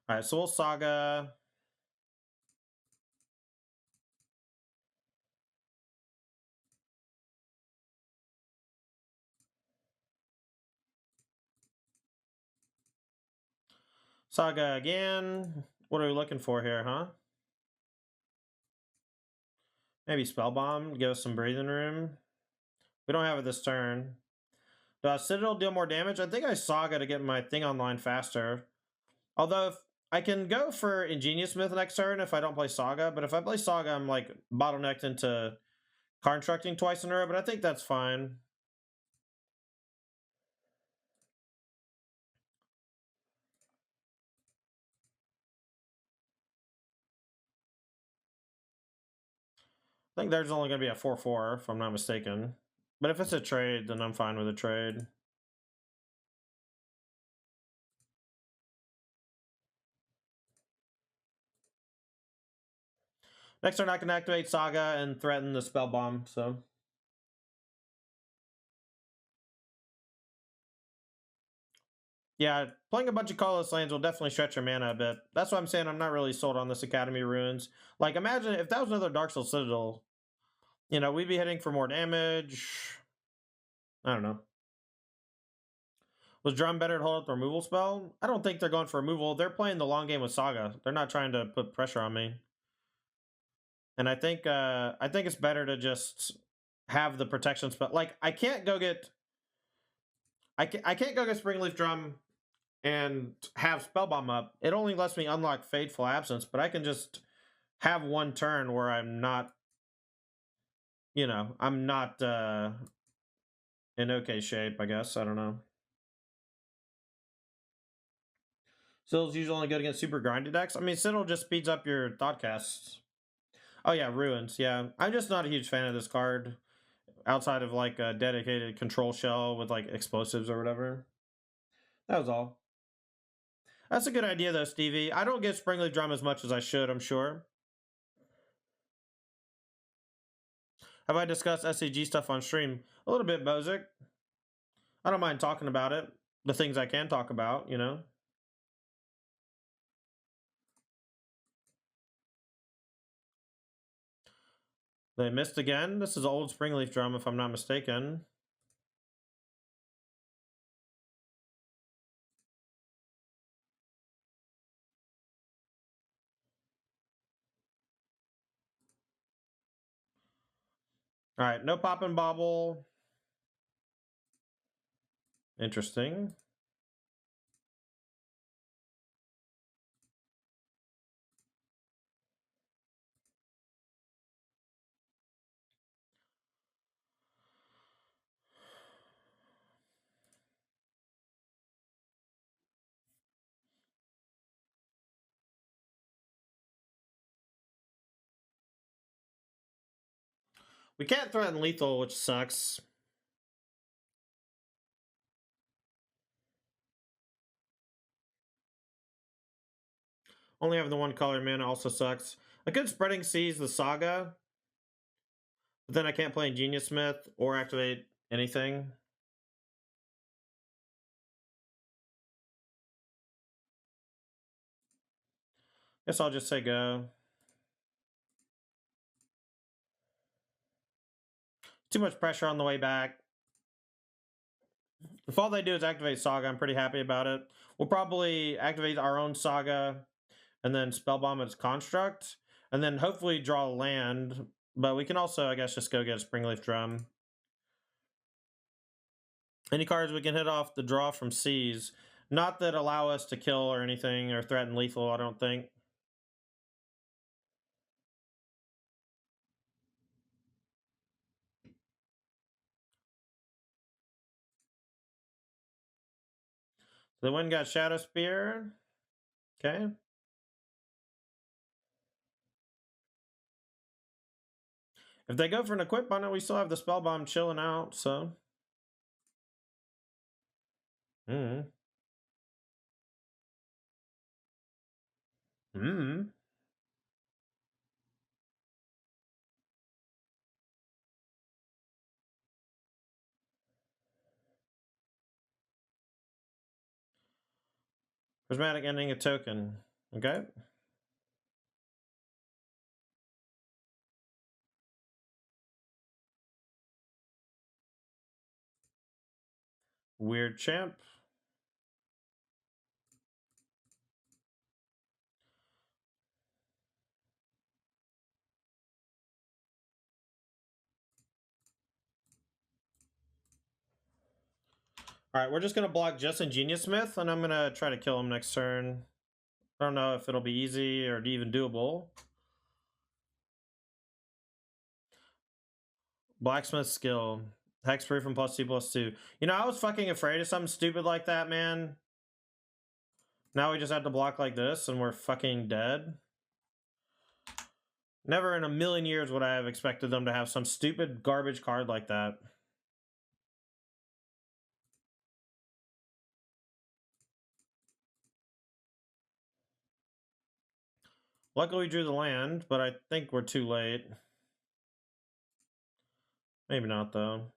All right, Soul Saga. Saga again. What are we looking for here, huh? Maybe Spellbomb, give us some breathing room. We don't have it this turn. Does Citadel deal more damage? I think I Saga to get my thing online faster. Although, if I can go for Ingenious Smith next turn if I don't play Saga, but if I play Saga, I'm like bottlenecked into constructing twice in a row, but I think that's fine. I think there's only going to be a 4/4 if I'm not mistaken. But if it's a trade, then I'm fine with a trade. Next turn, I can activate Saga and threaten the Spell Bomb, so. Yeah, playing a bunch of colorless lands will definitely stretch your mana a bit. That's why I'm saying I'm not really sold on this Academy Ruins. Like, imagine if that was another Dark Soul Citadel. You know, we'd be hitting for more damage. I don't know. Was Drum better to hold up the removal spell? I don't think they're going for removal. They're playing the long game with Saga. They're not trying to put pressure on me. And I think it's better to just have the protection spell. Like, I can't go get I can't go get Springleaf Drum and have Spellbomb up. It only lets me unlock Fateful Absence, but I can just have one turn where I'm not, you know, I'm not in okay shape, I guess. I don't know. Sigil's usually only good against super grindy decks. I mean, Sigil just speeds up your Thoughtcasts. Oh yeah, Ruins. Yeah, I'm just not a huge fan of this card. Outside of like a dedicated control shell with like explosives or whatever. That was all. That's a good idea though, Stevie. I don't get Springleaf Drum as much as I should, I'm sure. Have I discussed SCG stuff on stream? A little bit, Bozic. I don't mind talking about it. The things I can talk about, you know. They missed again. This is old Springleaf Drum, if I'm not mistaken. All right, no pop and bobble. Interesting. We can't threaten lethal, which sucks. Only having the one color mana also sucks. A good spreading sees the Saga, but then I can't play Genius Smith or activate anything. Guess I'll just say go. Too much pressure on the way back. If all they do is activate Saga, I'm pretty happy about it. We'll probably activate our own Saga and then Spellbomb its Construct, and then hopefully draw land. But we can also, I guess, just go get a Springleaf Drum. Any cards we can hit off the draw from Seas. Not that allow us to kill or anything or threaten lethal, I don't think. The one got Shadow Spear. Okay. If they go for an equip on it, we still have the Spellbomb chilling out, so. Hmm. Hmm. Prismatic ending a token. Okay. Weird Champ. Alright, we're just gonna block just Ingenious Smith, and I'm gonna try to kill him next turn. I don't know if it'll be easy or even doable. Blacksmith skill. Hexproof and +2/+2. You know, I was fucking afraid of something stupid like that, man. Now we just have to block like this and we're fucking dead. Never in a million years would I have expected them to have some stupid garbage card like that. Luckily we drew the land, but I think we're too late. Maybe not, though.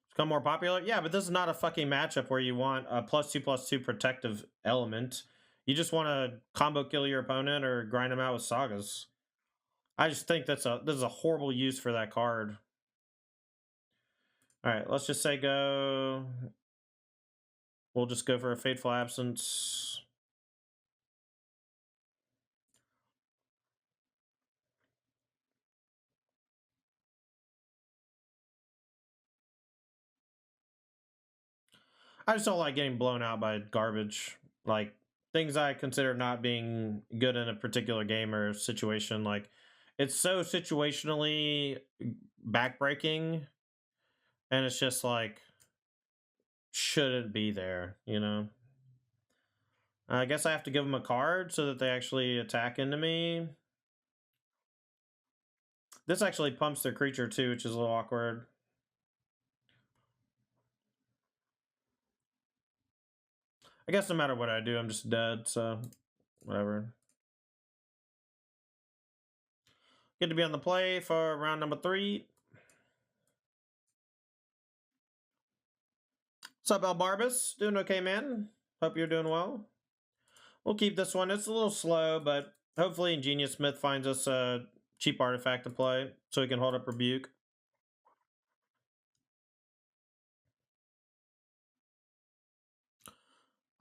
Become more popular? Yeah, but this is not a fucking matchup where you want a +2/+2 protective element. You just want to combo kill your opponent or grind them out with sagas. I just think this is a horrible use for that card. Alright, let's just say go. We'll just go for a Fateful Absence. I just don't like getting blown out by garbage. Like, things I consider not being good in a particular game or situation. Like, it's so situationally backbreaking, and it's just like, shouldn't be there, you know? I guess I have to give them a card so that they actually attack into me. This actually pumps their creature too, which is a little awkward. I guess no matter what I do, I'm just dead, so whatever. Good to be on the play for round number 3. What's up, El Barbas? Doing okay, man? Hope you're doing well. We'll keep this one. It's a little slow, but hopefully Ingenious Smith finds us a cheap artifact to play so he can hold up Rebuke.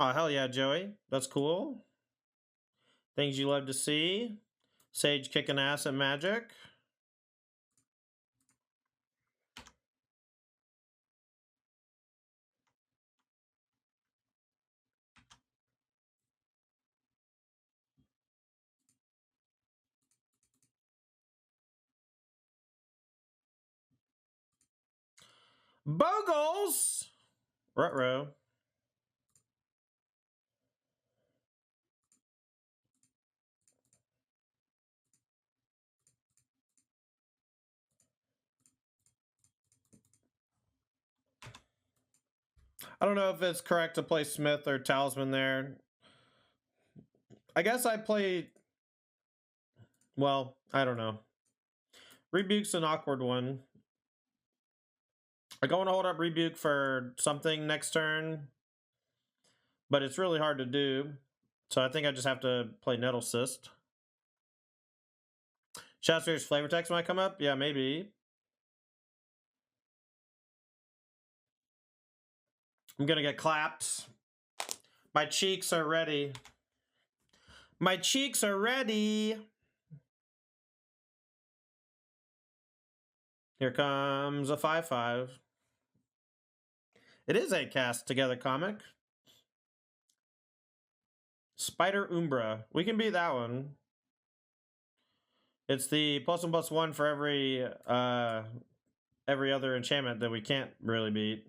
Oh, hell yeah, Joey. That's cool. Things you love to see. Sage kicking ass at Magic. Bogles! Ruh-roh. I don't know if it's correct to play Smith or Talisman there. I guess I play... Well, I don't know. Rebuke's an awkward one. I go and hold up Rebuke for something next turn, but it's really hard to do. So I think I just have to play Nettle Cyst. Shadowspear's Flavor Text might come up? Yeah, maybe. I'm gonna get clapped. My cheeks are ready. My cheeks are ready. Here comes a 5/5. It is a cast together comic. Spider Umbra. We can beat that one. It's the +1/+1 for every other enchantment that we can't really beat.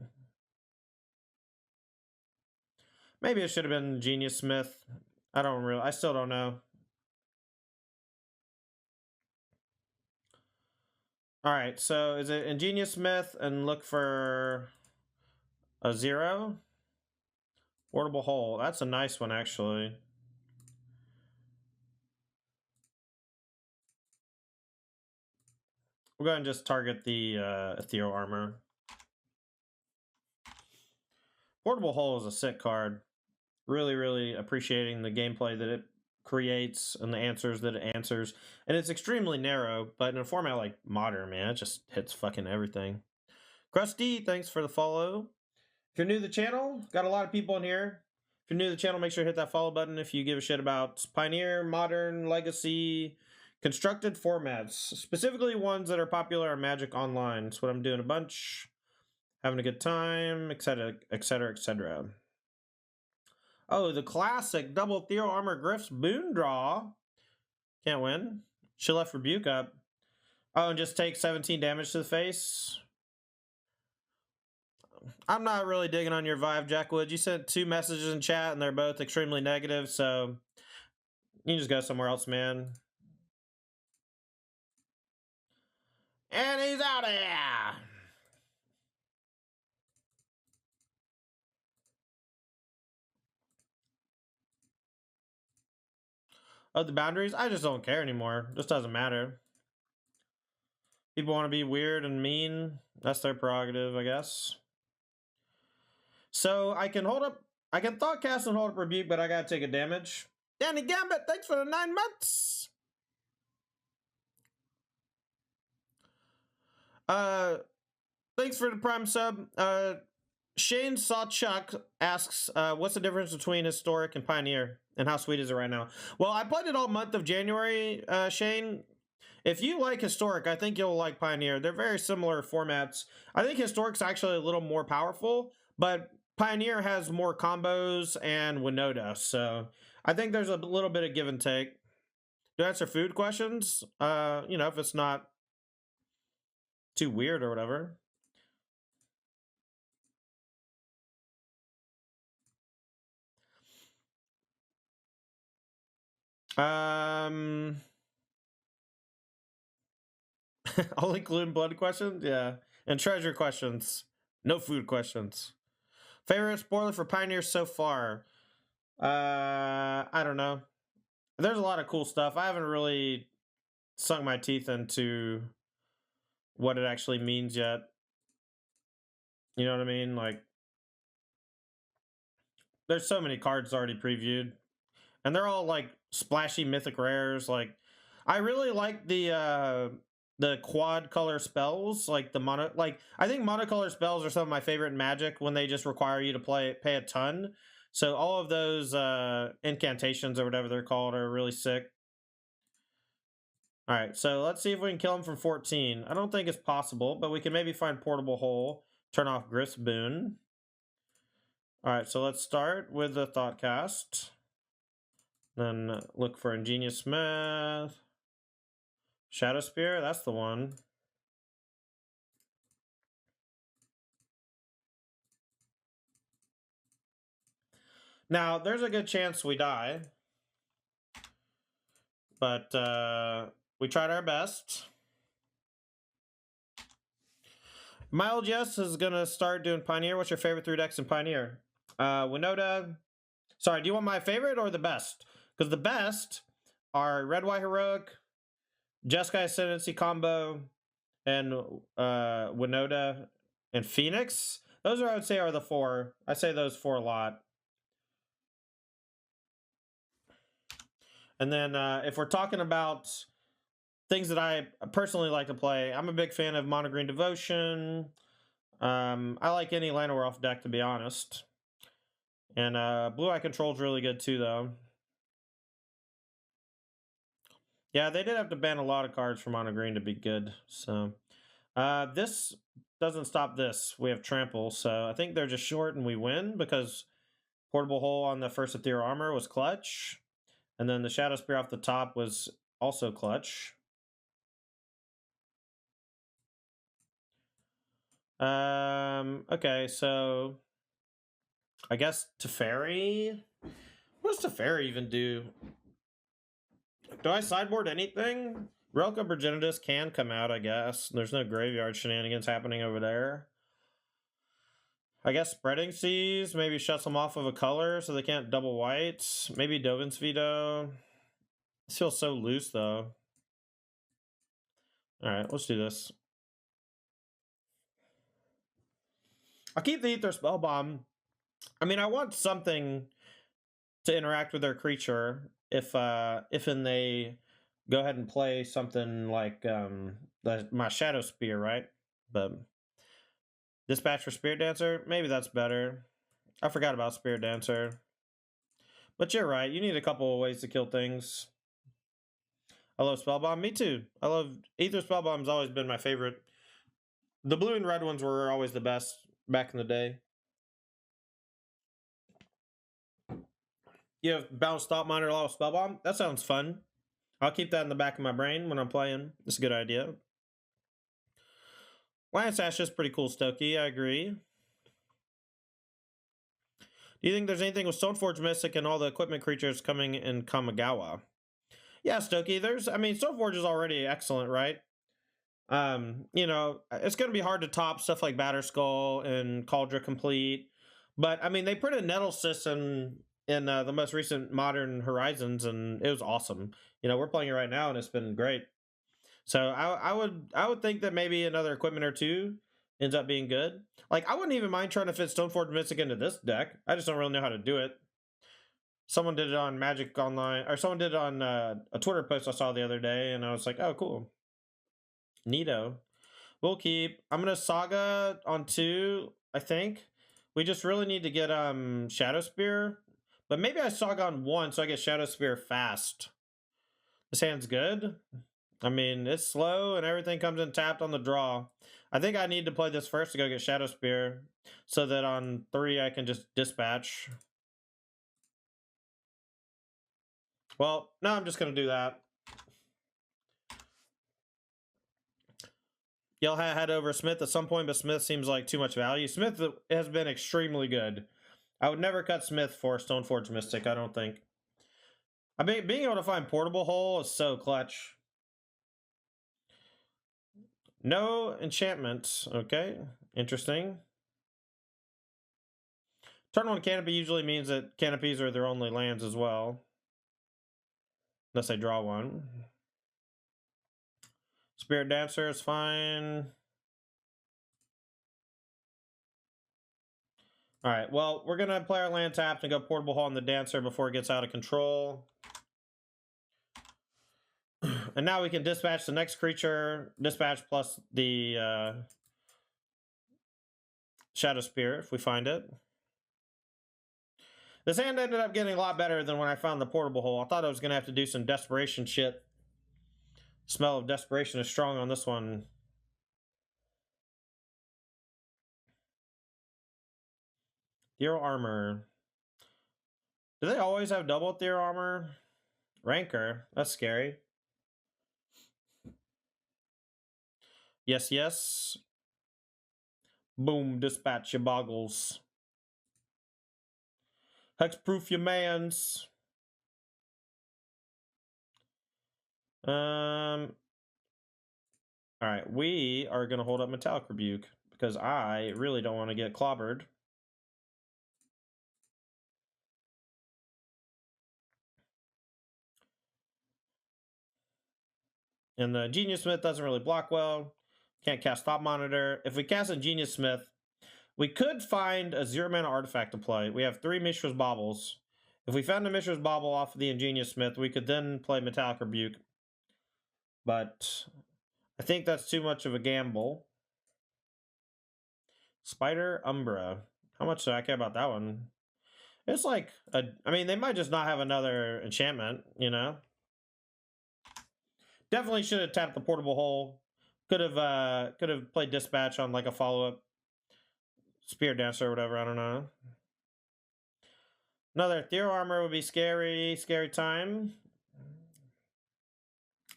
Maybe it should have been Genius Smith. I still don't know. Alright, so is it Ingenious Smith and look for a 0? Portable Hole. That's a nice one, actually. We're going to just target the Ethereal Armor. Portable Hole is a sick card. Really, really appreciating the gameplay that it creates and the answers that it answers. And it's extremely narrow, but in a format like Modern, man, it just hits fucking everything. Krusty, thanks for the follow. If you're new to the channel, got a lot of people in here. If you're new to the channel, make sure to hit that follow button if you give a shit about Pioneer, Modern, Legacy, constructed formats, specifically ones that are popular on Magic Online. That's what I'm doing a bunch. Having a good time, etc., etc., etc. Oh, the classic double Ethereal Armor Griff's Boon Draw. Can't win. She left Rebuke up. Oh, and just take 17 damage to the face. I'm not really digging on your vibe, Jackwood. You sent 2 messages in chat, and they're both extremely negative, so you can just go somewhere else, man. And he's out of here! Oh, the boundaries? I just don't care anymore. It just doesn't matter. People want to be weird and mean. That's their prerogative, I guess. So I can Thought Cast and hold up Rebuke, but I gotta take a damage. Danny Gambit, thanks for the 9 months! Thanks for the Prime sub. Shane Sawchuck asks, what's the difference between Historic and Pioneer? And how sweet is it right now? Well, I played it all month of January, Shane. If you like Historic, I think you'll like Pioneer. They're very similar formats. I think Historic's actually a little more powerful, but Pioneer has more combos and Winota, so I think there's a little bit of give and take. To answer food questions, if it's not too weird or whatever. Only gluten blood questions? Yeah. And treasure questions. No food questions. Favorite spoiler for Pioneer so far? I don't know. There's a lot of cool stuff. I haven't really sunk my teeth into what it actually means yet. You know what I mean? Like, there's so many cards already previewed. And they're all, like, splashy mythic rares. Like, I really like the quad color spells, like the mono, like I think monocolor spells are some of my favorite in Magic when they just require you to pay a ton. So all of those incantations or whatever they're called are really sick. All right, so let's see if we can kill him from 14. I don't think it's possible, but we can maybe find Portable Hole, turn off Griff's Boon. All right, so let's start with the Thoughtcast. Then look for Ingenious Smith. Shadow Spear, that's the one. Now, there's a good chance we die. But we tried our best. Mild Yes is going to start doing Pioneer. What's your favorite 3 decks in Pioneer? Winota. Sorry, do you want my favorite or the best? Because the best are Red White Heroic, Jeskai Ascendancy combo, and Winota and Phoenix. Those I would say are the 4. I say those 4 a lot. And then if we're talking about things that I personally like to play, I'm a big fan of Mono Green Devotion. I like any Llanowar Elf deck, to be honest. And Blue Eye Control's really good too, though. Yeah, they did have to ban a lot of cards from mono green to be good. So this doesn't stop this. We have Trample, so I think they're just short and we win because Portable Hole on the first Ethereal Armor was clutch. And then the Shadow Spear off the top was also clutch. Okay, so I guess Teferi. What does Teferi even do? Do I sideboard anything? Relic of Progenitus can come out, I guess. There's no graveyard shenanigans happening over there. I guess Spreading Seas maybe shuts them off of a color so they can't double whites. Maybe Dovin's Veto. This feels so loose, though. Alright, let's do this. I'll keep the Ether Spellbomb. I mean, I want something to interact with their creature if they go ahead and play something like my Shadow Spear, right? But Dispatch for Spirit Dancer, maybe that's better. I forgot about Spirit Dancer. But you're right, you need a couple of ways to kill things. I love Spellbomb. Me too. I love Ether Spellbomb's always been my favorite. The blue and red ones were always the best back in the day. You have Bounce, Stop, Monitor, Law, Spellbomb. That sounds fun. I'll keep that in the back of my brain when I'm playing. It's a good idea. Lance Ash is pretty cool, Stokey. I agree. Do you think there's anything with Stoneforge Mystic and all the equipment creatures coming in Kamigawa? Yeah, Stokey. Stoneforge is already excellent, right? You know, it's going to be hard to top stuff like Batterskull and Cauldron Complete, but I mean, they printed Nettlesys in the most recent Modern Horizons, and it was awesome. You know, we're playing it right now, and it's been great. So I would think that maybe another equipment or two ends up being good. Like, I wouldn't even mind trying to fit Stoneforge Mystic into this deck. I just don't really know how to do it. Someone did it on Magic Online, or someone did it on a Twitter post I saw the other day, and I was like, oh, cool. Neato. We'll keep. I'm gonna Saga on 2, I think. We just really need to get Shadow Spear. But maybe I Saga on 1 so I get Shadow Spear fast. This hand's good. I mean, it's slow and everything comes in tapped on the draw. I think I need to play this first to go get Shadow Spear so that on 3 I can just dispatch. Well, no, I'm just going to do that. Yell had over Smith at some point, but Smith seems like too much value. Smith has been extremely good. I would never cut Smith for Stoneforge Mystic, I don't think. I mean, being able to find Portable Hole is so clutch. No enchantments. Okay, interesting. Turn 1 Canopy usually means that canopies are their only lands as well. Unless I draw one. Spirit Dancer is fine. Alright, well, we're going to play our land tapped and go Portable Hole on the Dancer before it gets out of control. And now we can dispatch the next creature. Dispatch plus the Shadow Spear if we find it. This hand ended up getting a lot better than when I found the Portable Hole. I thought I was going to have to do some desperation shit. Smell of desperation is strong on this one. Ethereal Armor. Do they always have double Ethereal Armor? Rancor. That's scary. Yes, yes. Boom, dispatch your boggles. Hexproof your mans. Alright, we are going to hold up Metallic Rebuke because I really don't want to get clobbered. And the Genius Smith doesn't really block well. Can't cast Top Monitor. If we cast a Genius Smith, we could find a 0-mana artifact to play. We have 3 Mishra's Baubles. If we found a Mishra's Bauble off of the Ingenious Smith, we could then play Metallic Rebuke. But I think that's too much of a gamble. Spider Umbra. How much do I care about that one? It's like I mean, they might just not have another enchantment, you know? Definitely should have tapped the portable hole. Could have played dispatch on like a follow-up spear dancer or whatever, I don't know. Another Thero armor would be scary, scary time.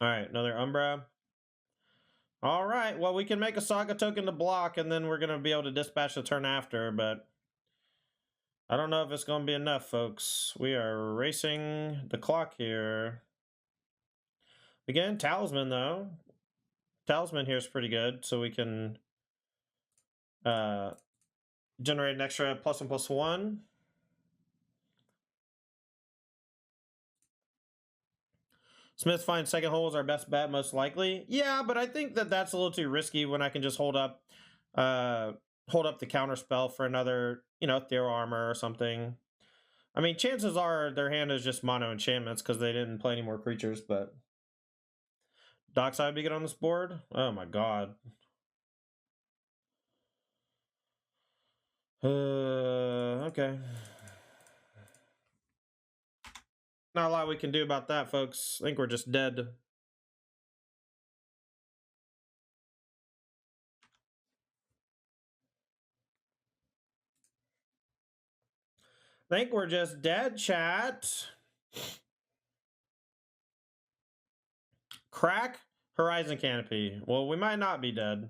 Alright, another Umbra. Alright, well we can make a Saga token to block and then we're gonna be able to dispatch the turn after, but I don't know if it's gonna be enough, folks. We are racing the clock here. Again, Talisman though. Talisman here is pretty good, so we can generate an extra +1/+1. Smith finds second hole is our best bet, most likely. Yeah, but I think that that's a little too risky when I can just hold up the counter spell for another, you know, Thero armor or something. I mean, chances are their hand is just mono enchantments because they didn't play any more creatures, but Dockside would be good on this board. Oh my god. Okay. Not a lot we can do about that, folks. I think we're just dead. I think we're just dead, chat. Crack Horizon Canopy. Well, we might not be dead.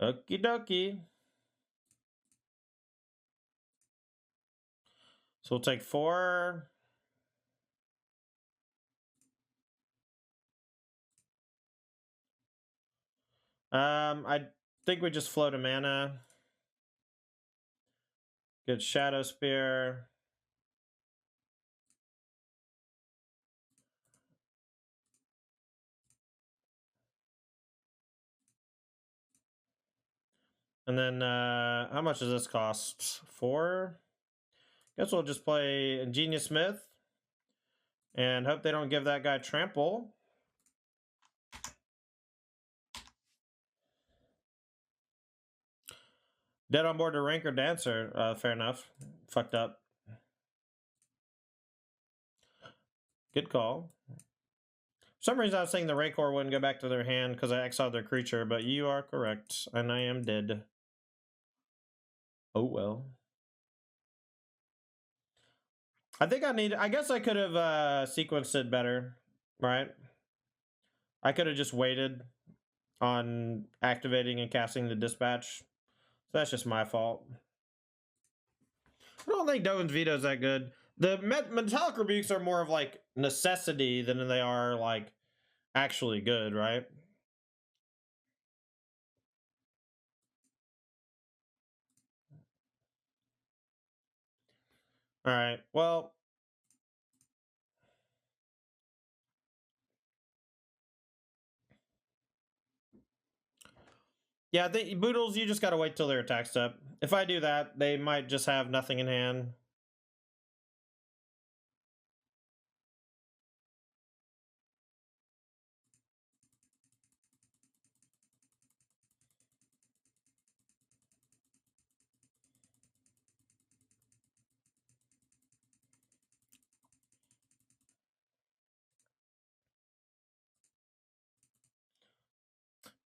Okie dokie. So we'll take 4. I think we just float a mana. Get Shadow Spear. And then, how much does this cost? 4? Guess we'll just play Ingenious Smith. And hope they don't give that guy Trample. Dead on board to Ranker Dancer. Fair enough. Fucked up. Good call. For some reason I was saying the Rancor wouldn't go back to their hand because I exiled their creature, but you are correct. And I am dead. Oh well. I think I guess I could have sequenced it better, right? I could have just waited on activating and casting the dispatch. So that's just my fault. I don't think Dovin's Veto is that good. The Metallic Rebukes are more of like necessity than they are like actually good, right? All right, well. Yeah, I think Boodles, you just gotta wait till their attack step. If I do that, they might just have nothing in hand.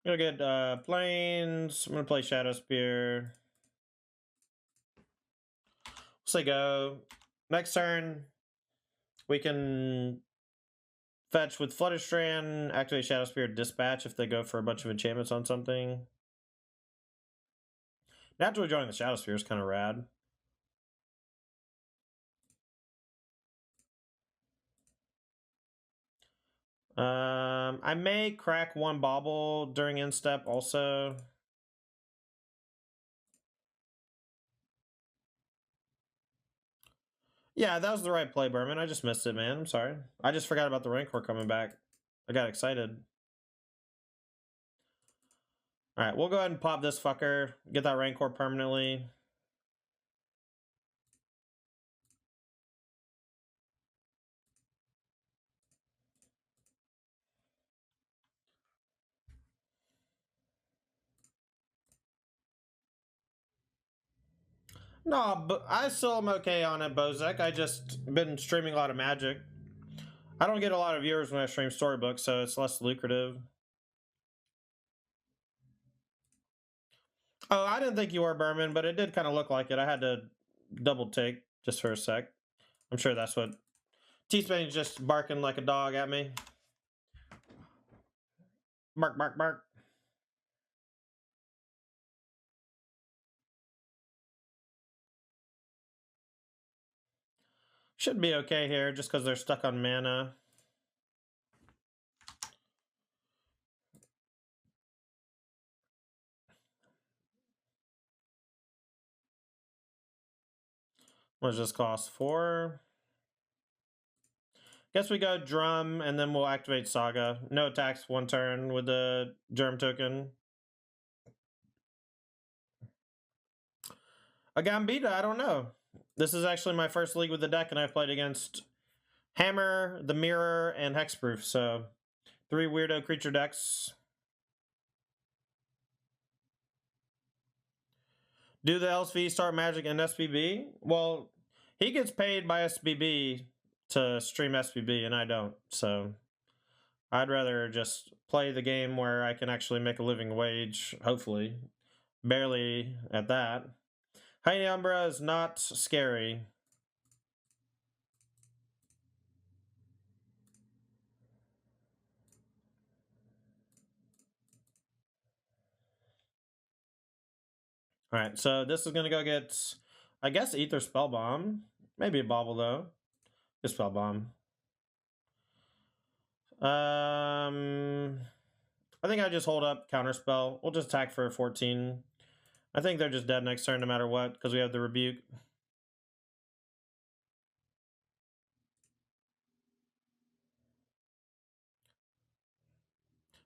I'm gonna get Plains. I'm gonna play Shadow Spear. Say go. Next turn, we can fetch with Flutterstrand, activate Shadow Spear, dispatch if they go for a bunch of enchantments on something. Naturally drawing the Shadow Sphere is kind of rad. I may crack 1 Bauble during instep also. Yeah, that was the right play, Berman. I just missed it, man. I'm sorry. I just forgot about the Rancor coming back. I got excited. Alright, we'll go ahead and pop this fucker. Get that Rancor permanently. No, but I still am okay on it, Bozek. I just been streaming a lot of Magic. I don't get a lot of viewers when I stream storybooks, so it's less lucrative. Oh, I didn't think you were Berman, but it did kind of look like it. I had to double take just for a sec. I'm sure that's what T-Spain's just barking like a dog at me. Bark, bark, bark. Should be okay here just because they're stuck on mana. What does this cost? 4? Guess we go Drum, and then we'll activate Saga. No attacks, 1 turn with the Germ token. A Gambita, I don't know. This is actually my first league with the deck, and I've played against Hammer, the Mirror, and Hexproof, so 3 weirdo creature decks. Do the LSV start Magic and SBB? Well, he gets paid by SBB to stream SBB, and I don't, so I'd rather just play the game where I can actually make a living wage, hopefully. Barely at that. Heine Umbra is not scary. Alright, so this is gonna go get, I guess, Ether Spellbomb. Maybe a Bobble, though. Just Spellbomb. I think I just hold up Counterspell. We'll just attack for 14. I think they're just dead next turn no matter what, because we have the Rebuke.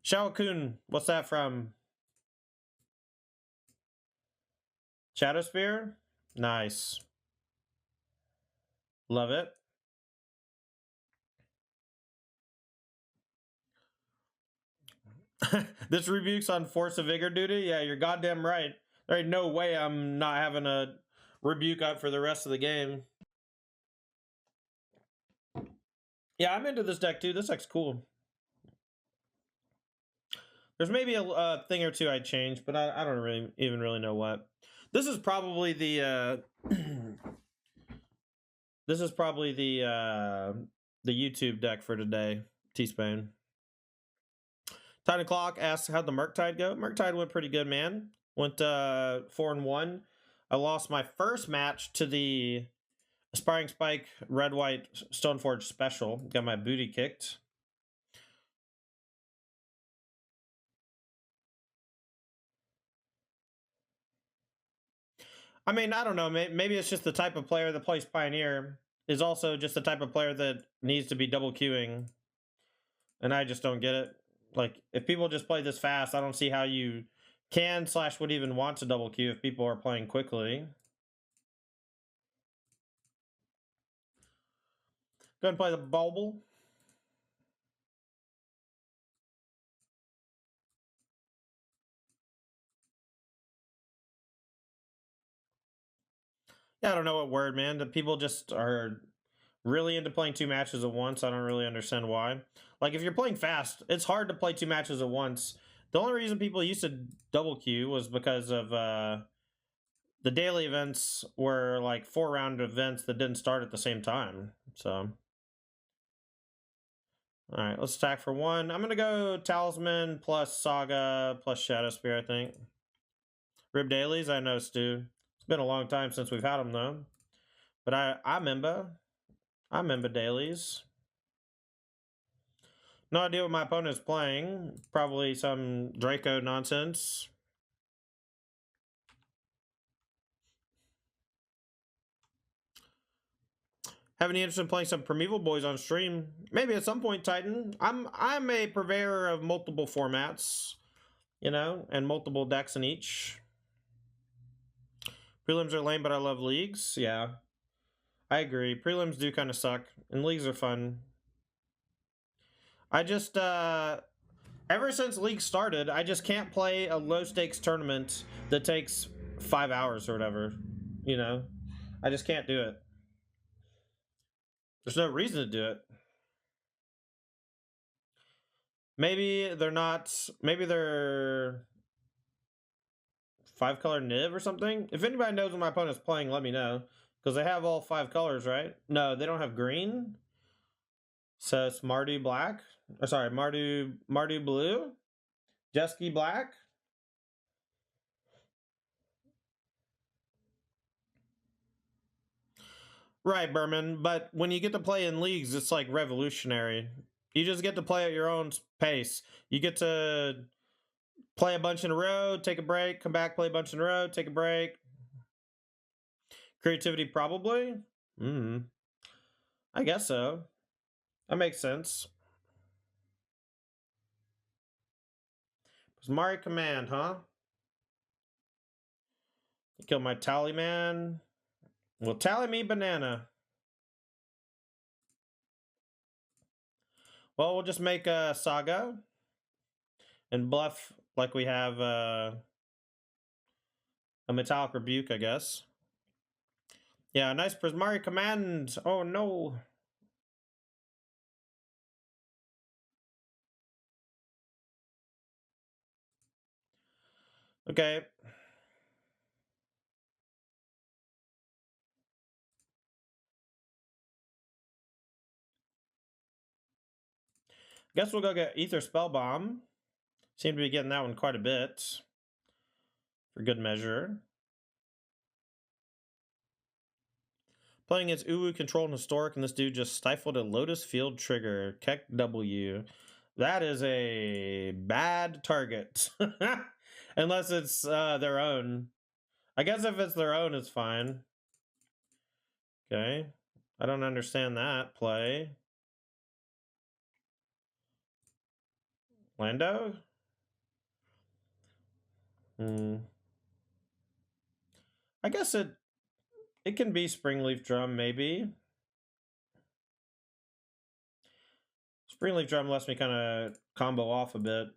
Shao Kun, what's that from? Shadow Spear? Nice. Love it. This Rebuke's on Force of Vigor duty? Yeah, you're goddamn right. There ain't no way I'm not having a Rebuke up for the rest of the game. Yeah, I'm into this deck too. This deck's cool. There's maybe a thing or two I'd change, but I don't really know what. This is probably the this is probably the YouTube deck for today. T-Spain. Tide O'Clock asks how'd the Murktide go? Murktide went pretty good, man. Went 4-1. I lost my first match to the Aspiring Spike Red White Stoneforge Special. Got my booty kicked. I mean, I don't know. Maybe it's just the type of player that plays Pioneer is also just the type of player that needs to be double queuing. And I just don't get it. Like, if people just play this fast, I don't see how you can / would even want to double queue if people are playing quickly. Go ahead and play the Bulble. Yeah, I don't know what word, man. The people just are really into playing 2 matches at once. I don't really understand why. Like, if you're playing fast, it's hard to play 2 matches at once. The only reason people used to double queue was because of the daily events were like 4-round events that didn't start at the same time. So, all right, let's attack for 1. I'm gonna go Talisman plus Saga plus Shadow Spear. I think Rib Dailies. I know, Stu. It's been a long time since we've had them though, but I remember dailies. No idea what my opponent's playing. Probably some Draco nonsense. Have any interest in playing some Primeval Boys on stream? Maybe at some point, Titan. I'm a purveyor of multiple formats, you know, and multiple decks in each. Prelims are lame, but I love leagues. Yeah, I agree. Prelims do kind of suck, and leagues are fun. I just ever since league started, I just can't play a low stakes tournament that takes 5 hours or whatever. you know, I just can't do it. There's no reason to do it. Maybe they're not. Maybe they're 5-color Niv or something. If anybody knows what my opponent's playing, let me know. Because they have all 5 colors, right? No, they don't have green. So it's Mardu black. Or sorry, Mardu blue. Jesky black. Right, Berman. But when you get to play in leagues, it's like revolutionary. You just get to play at your own pace. You get to play a bunch in a row, take a break, come back, play a bunch in a row, take a break. Creativity, probably. I guess so. That makes sense. Mari Command, huh? Kill my tally man. Well, tally me banana. Well, we'll just make a Saga and bluff like we have a Metallic Rebuke, I guess. Yeah, nice Prismari Command. Oh, no. Okay. Guess we'll go get Ether Spell Bomb. Seem to be getting that one quite a bit. For good measure. Playing against Uwu Control and Historic, and this dude just stifled a Lotus Field Trigger. Keck W. That is a bad target. Unless it's their own. I guess if it's their own, it's fine. Okay. I don't understand that play. Lando? I guess it can be Springleaf Drum, maybe. Springleaf Drum lets me kind of combo off a bit.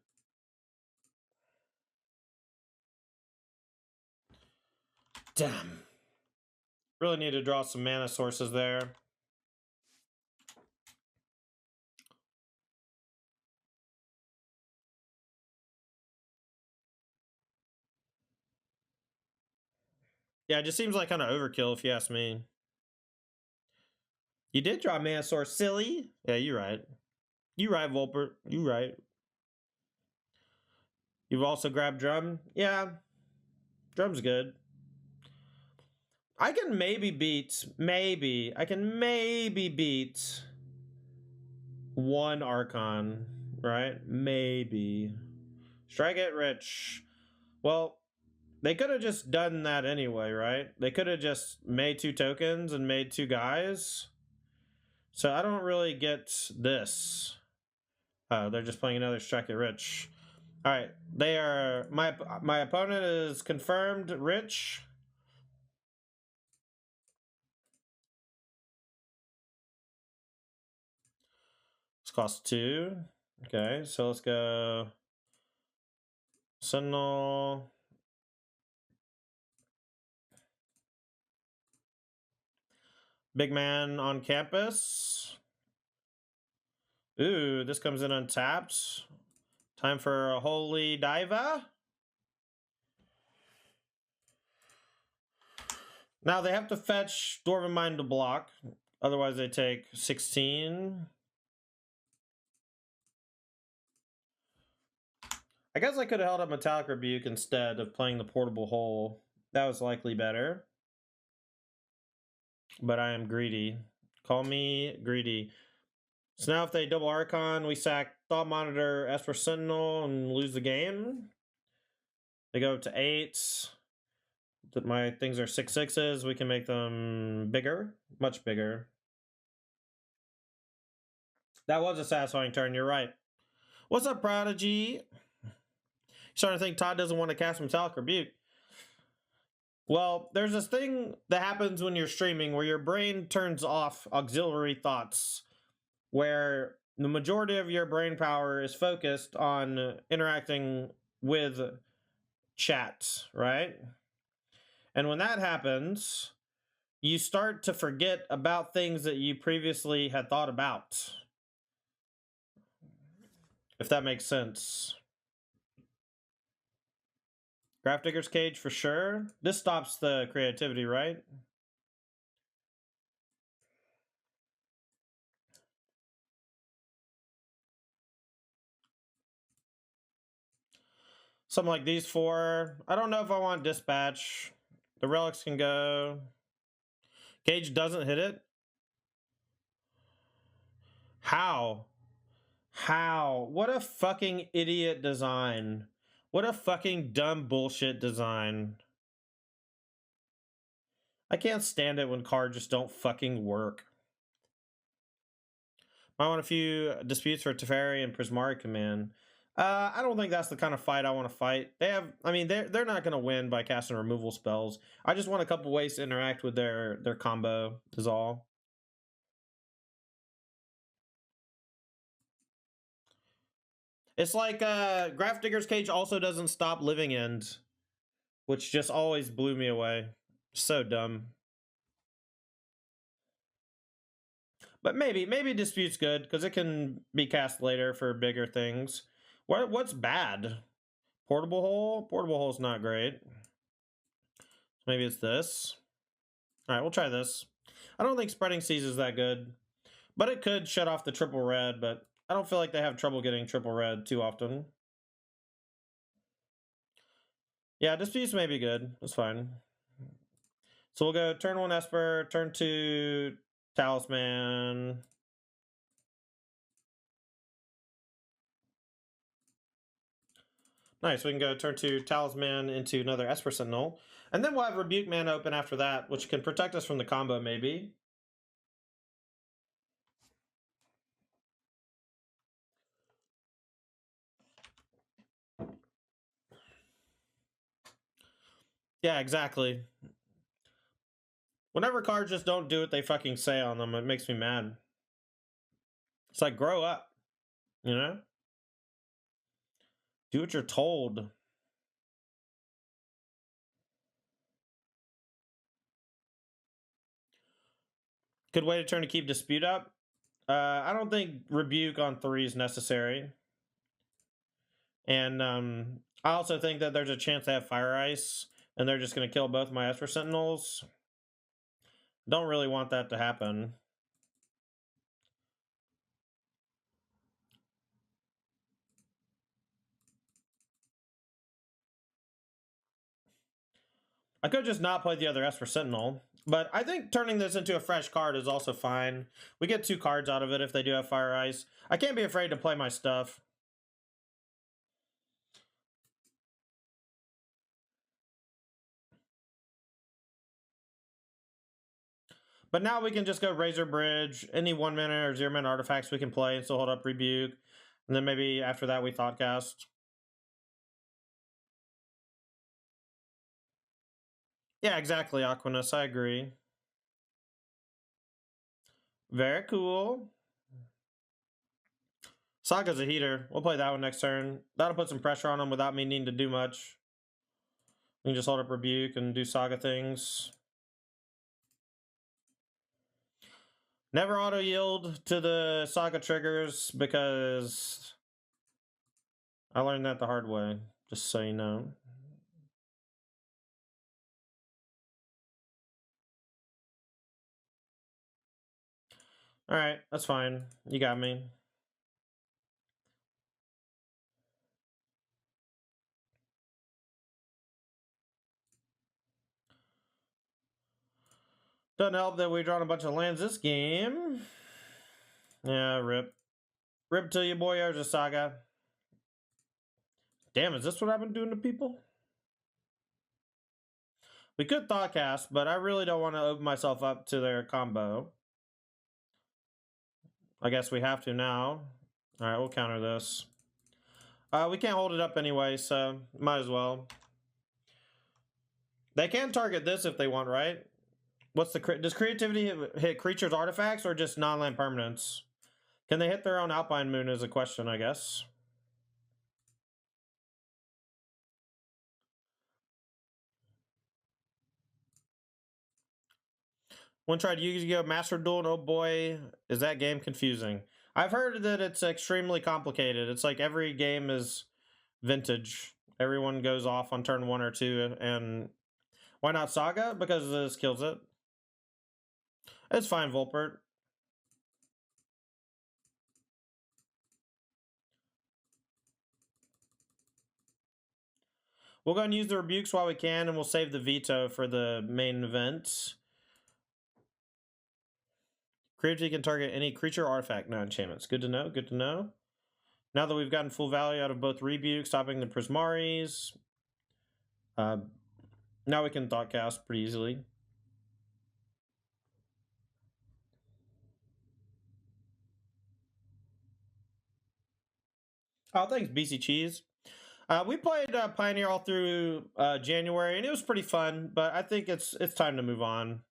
Damn. Really need to draw some mana sources there. Yeah, it just seems like kind of overkill if you ask me. You did draw mana source, silly. Yeah, you're right. You right, Volper. You right. You've also grabbed Drum. Yeah, Drum's good. I can maybe beat, I can maybe beat one Archon, right? Maybe. Strike it rich. Well, they could have just done that anyway, right? They could have just made 2 tokens and made 2 guys. So I don't really get this. Oh, they're just playing another Strike it rich. All right, they are my opponent is confirmed rich. This costs 2. Okay, so let's go Sentinel. Big man on campus. Ooh, this comes in untapped. Time for a Holy Diva. Now they have to fetch Dwarven Mind to block. Otherwise they take 16. I guess I could have held up Metallic Rebuke instead of playing the Portable Hole. That was likely better. But I am greedy. Call me greedy. So now if they double Archon, we sack Thought Monitor, Esper Sentinel, and lose the game. They go up to 8. My things are 6/6s. We can make them bigger. Much bigger. That was a satisfying turn, you're right. What's up, Prodigy? Starting to think Todd doesn't want to cast Metallic Rebuke. Well, there's this thing that happens when you're streaming where your brain turns off auxiliary thoughts, where the majority of your brain power is focused on interacting with chat, right? And when that happens, you start to forget about things that you previously had thought about. If that makes sense. Gravedigger's Cage for sure. This stops the creativity, right? Something like these four. I don't know if I want Dispatch. The relics can go. Cage doesn't hit it. How? How? What a fucking idiot design. What a fucking dumb bullshit design. I can't stand it when cards just don't fucking work. I want a few disputes for Teferi and Prismari Command. I don't think that's the kind of fight I want to fight. They have, I mean, they're not going to win by casting removal spells. I just want a couple ways to interact with their combo is all. It's like Gravedigger's Cage also doesn't stop Living End, which just always blew me away. So dumb. But maybe Dispute's good because it can be cast later for bigger things. What's bad? Portable Hole? Portable Hole's not great. Maybe it's this. All right, we'll try this. I don't think Spreading Seas is that good, but it could shut off the triple red, but I don't feel like they have trouble getting triple red too often. Yeah, Disputes may be good. That's fine. So we'll go turn 1 Esper, turn 2 Talisman. Nice, we can go turn 2 Talisman into another Esper Sentinel. And then we'll have Rebuke mana open after that, which can protect us from the combo, maybe. Yeah, exactly. Whenever cards just don't do what they fucking say on them, it makes me mad. It's like, grow up, you know? Do what you're told. Good way to turn to keep Dispute up. I don't think Rebuke on 3 is necessary. And I also think that there's a chance they have Fire Ice, and they're just going to kill both my Esper Sentinels. Don't really want that to happen. I could just not play the other Esper Sentinel, but I think turning this into a fresh card is also fine. We get 2 cards out of it if they do have Fire Ice. I can't be afraid to play my stuff. But now we can just go Razor Bridge. Any 1 mana or 0 mana artifacts we can play and still hold up Rebuke. And then maybe after that we Thoughtcast. Yeah, exactly, Aquanus. I agree. Very cool. Saga's a heater. We'll play that one next turn. That'll put some pressure on him without me needing to do much. We can just hold up Rebuke and do Saga things. Never auto yield to the Saga triggers because I learned that the hard way, just so you know. Alright, that's fine. You got me. Doesn't help that we drawn a bunch of lands this game. Yeah, rip. Rip to you, boy, Urza Saga. Damn, is this what I've been doing to people? We could Thoughtcast, but I really don't want to open myself up to their combo. I guess we have to now. Alright, we'll counter this. We can't hold it up anyway, so might as well. They can target this if they want, right? What's the does creativity hit creatures' artifacts or just non-land permanents? Can they hit their own Alpine Moon is a question, I guess. One tried Yu-Gi-Oh! Master Duel, and oh boy, is that game confusing. I've heard that it's extremely complicated. It's like every game is vintage. Everyone goes off on turn 1 or 2, and why not Saga? Because this kills it. It's fine, Volpert. We'll go and use the rebukes while we can, and we'll save the veto for the main event. Creativity can target any creature or artifact, no enchantments. Good to know, good to know. Now that we've gotten full value out of both rebukes, stopping the Prismaris, now we can thought cast pretty easily. Oh, thanks, BC Cheese. We played Pioneer all through January, and it was pretty fun. But I think it's time to move on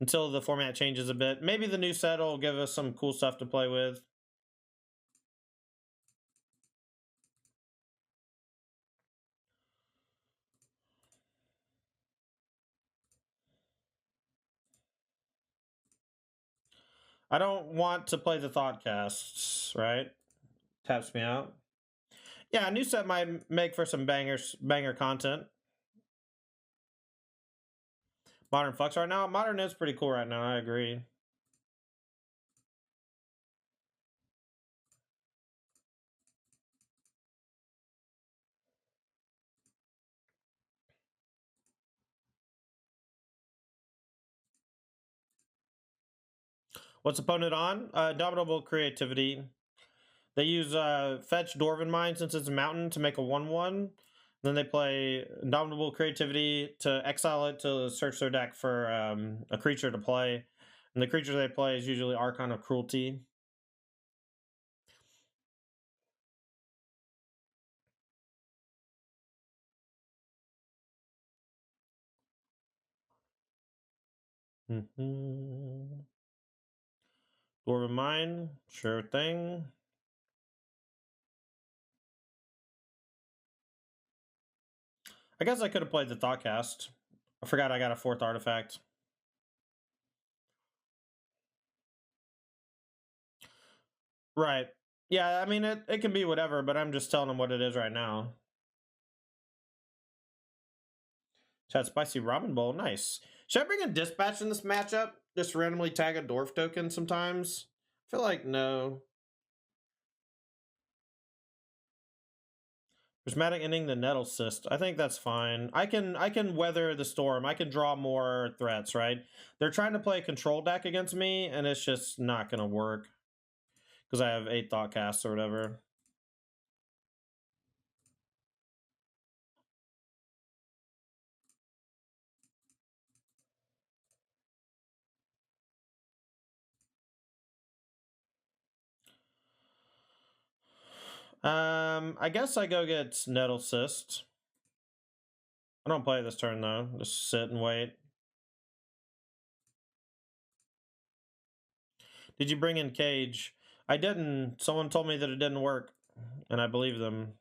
until the format changes a bit. Maybe the new set will give us some cool stuff to play with. I don't want to play the Thoughtcasts, right? Taps me out. Yeah, a new set might make for some banger content. Modern Flux right now. Modern is pretty cool right now. I agree. What's opponent on? Indomitable Creativity. They use fetch Dwarven Mine since it's a mountain to make a 1/1. Then they play Indomitable Creativity to exile it to search their deck for a creature to play. And the creature they play is usually Archon of Cruelty. Dwarven Mine, sure thing. I guess I could have played the Thoughtcast. I forgot I got a 4th artifact. Right. Yeah, I mean, it can be whatever, but I'm just telling them what it is right now. Chat Spicy Ramen Bowl, nice. Should I bring a Dispatch in this matchup? Just randomly tag a Dwarf token sometimes? I feel like no. Prismatic ending the Nettle Cyst. I think that's fine. I can weather the storm. I can draw more threats, right? They're trying to play a control deck against me, and it's just not gonna work. Because I have 8 Thoughtcasts or whatever. I guess I go get Nettle Cyst. I don't play this turn though. Just sit and wait. Did you bring in Cage? I didn't. Someone told me that it didn't work, and I believe them.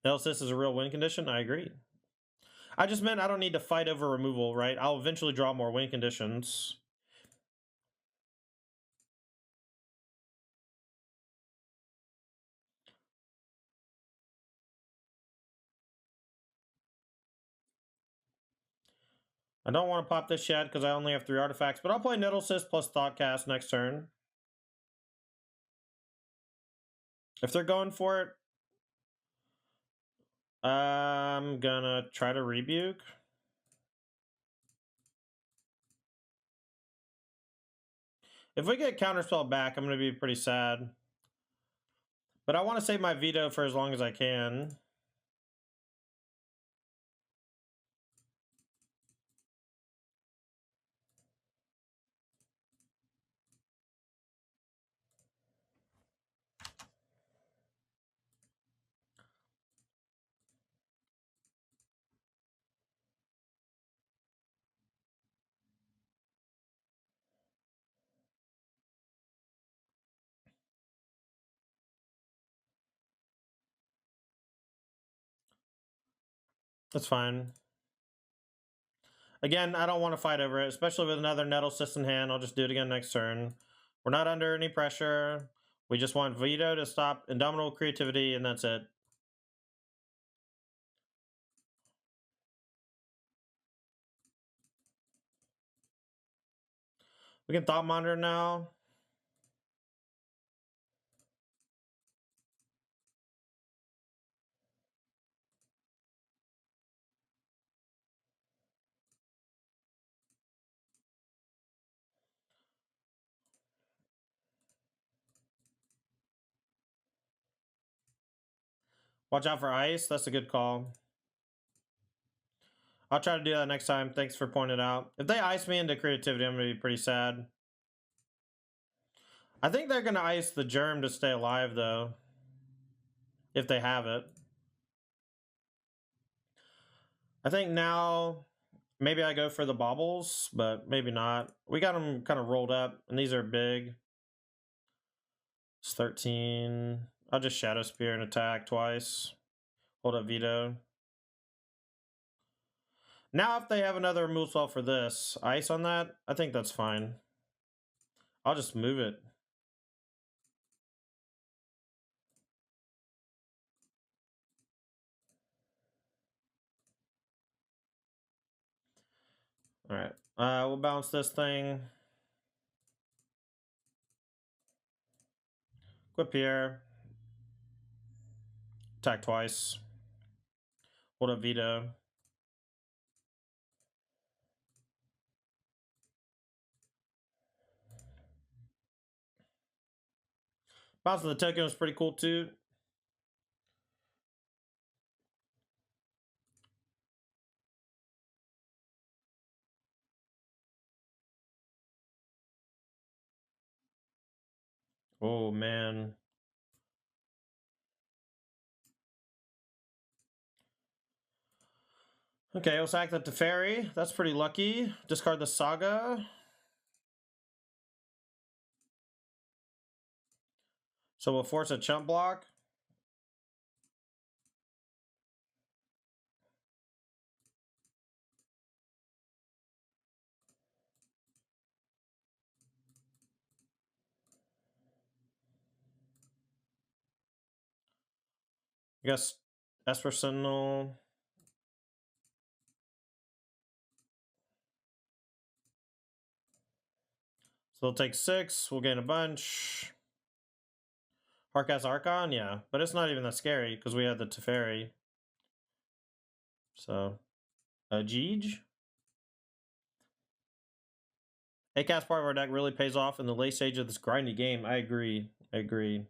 Nettle Cyst is a real win condition. I agree. I just meant I don't need to fight over removal, right? I'll eventually draw more win conditions. I don't want to pop this yet because I only have 3 artifacts, but I'll play Nettle Cyst plus Thoughtcast next turn. If they're going for it, I'm gonna try to Rebuke. If we get Counterspell back, I'm gonna be pretty sad. But I want to save my veto for as long as I can. That's fine. Again, I don't want to fight over it, especially with another Nettle Cyst in hand. I'll just do it again next turn. We're not under any pressure. We just want Veto to stop Indomitable Creativity, and that's it. We can Thought Monitor now. Watch out for ice. That's a good call. I'll try to do that next time. Thanks for pointing it out. If they ice me into creativity, I'm going to be pretty sad. I think they're going to ice the germ to stay alive, though. If they have it. I think now maybe I go for the baubles, but maybe not. We got them kind of rolled up, and these are big. It's 13. I'll just Shadow Spear and attack twice. Hold up Veto. Now if they have another move spell for this, ice on that, I think that's fine. I'll just move it. Alright. We'll bounce this thing. Equip here. Attack twice. Hold up Veto. Bouncing the token was pretty cool too. Oh man. Okay, we'll sack that to Fairy. That's pretty lucky. Discard the Saga. So we'll force a chump block. I guess Esper Sentinel. So they'll take 6. We'll gain a bunch. Hardcast Archon, yeah. But it's not even that scary because we had the Teferi. So, Jeej. A-cast part of our deck really pays off in the late stage of this grindy game. I agree. I agree.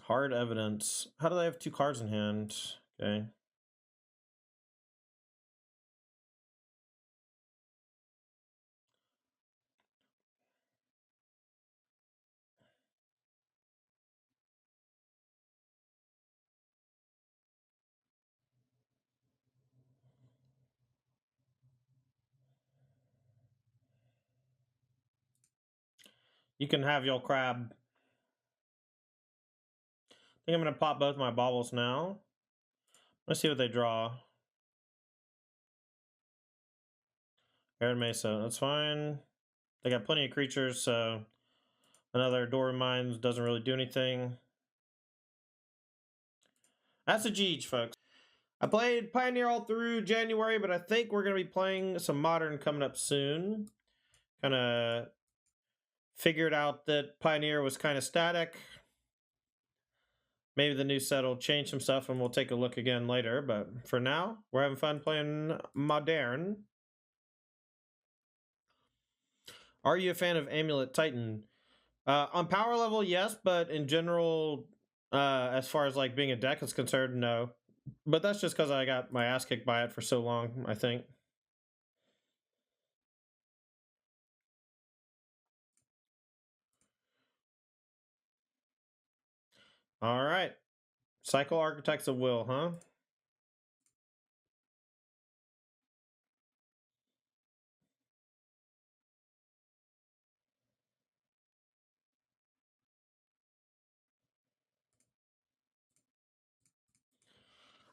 Hard Evidence. How do they have 2 cards in hand? Okay. You can have your crab. I think I'm going to pop both my baubles now. Let's see what they draw. Arid Mesa, that's fine. They got plenty of creatures, so another Door of Mines doesn't really do anything. That's a Jeej, folks. I played Pioneer all through January, but I think we're going to be playing some Modern coming up soon. Kind of figured out that Pioneer was kind of static. Maybe the new set will change some stuff and we'll take a look again later. But for now, we're having fun playing Modern. Are you a fan of Amulet Titan? On power level, yes, but in general, as far as like being a deck is concerned, no. But that's just because I got my ass kicked by it for so long, I think. All right. Cycle Architects of Will, huh?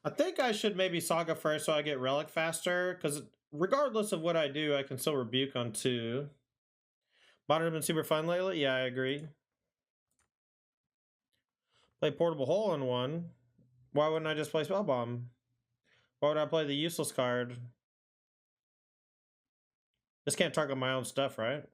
I think I should maybe Saga first so I get Relic faster, because regardless of what I do, I can still Rebuke on 2. Modern has been super fun lately? Yeah, I agree. Play Portable Hole in 1. Why wouldn't I just play Spell Bomb? Why would I play the useless card? This can't target my own stuff, right?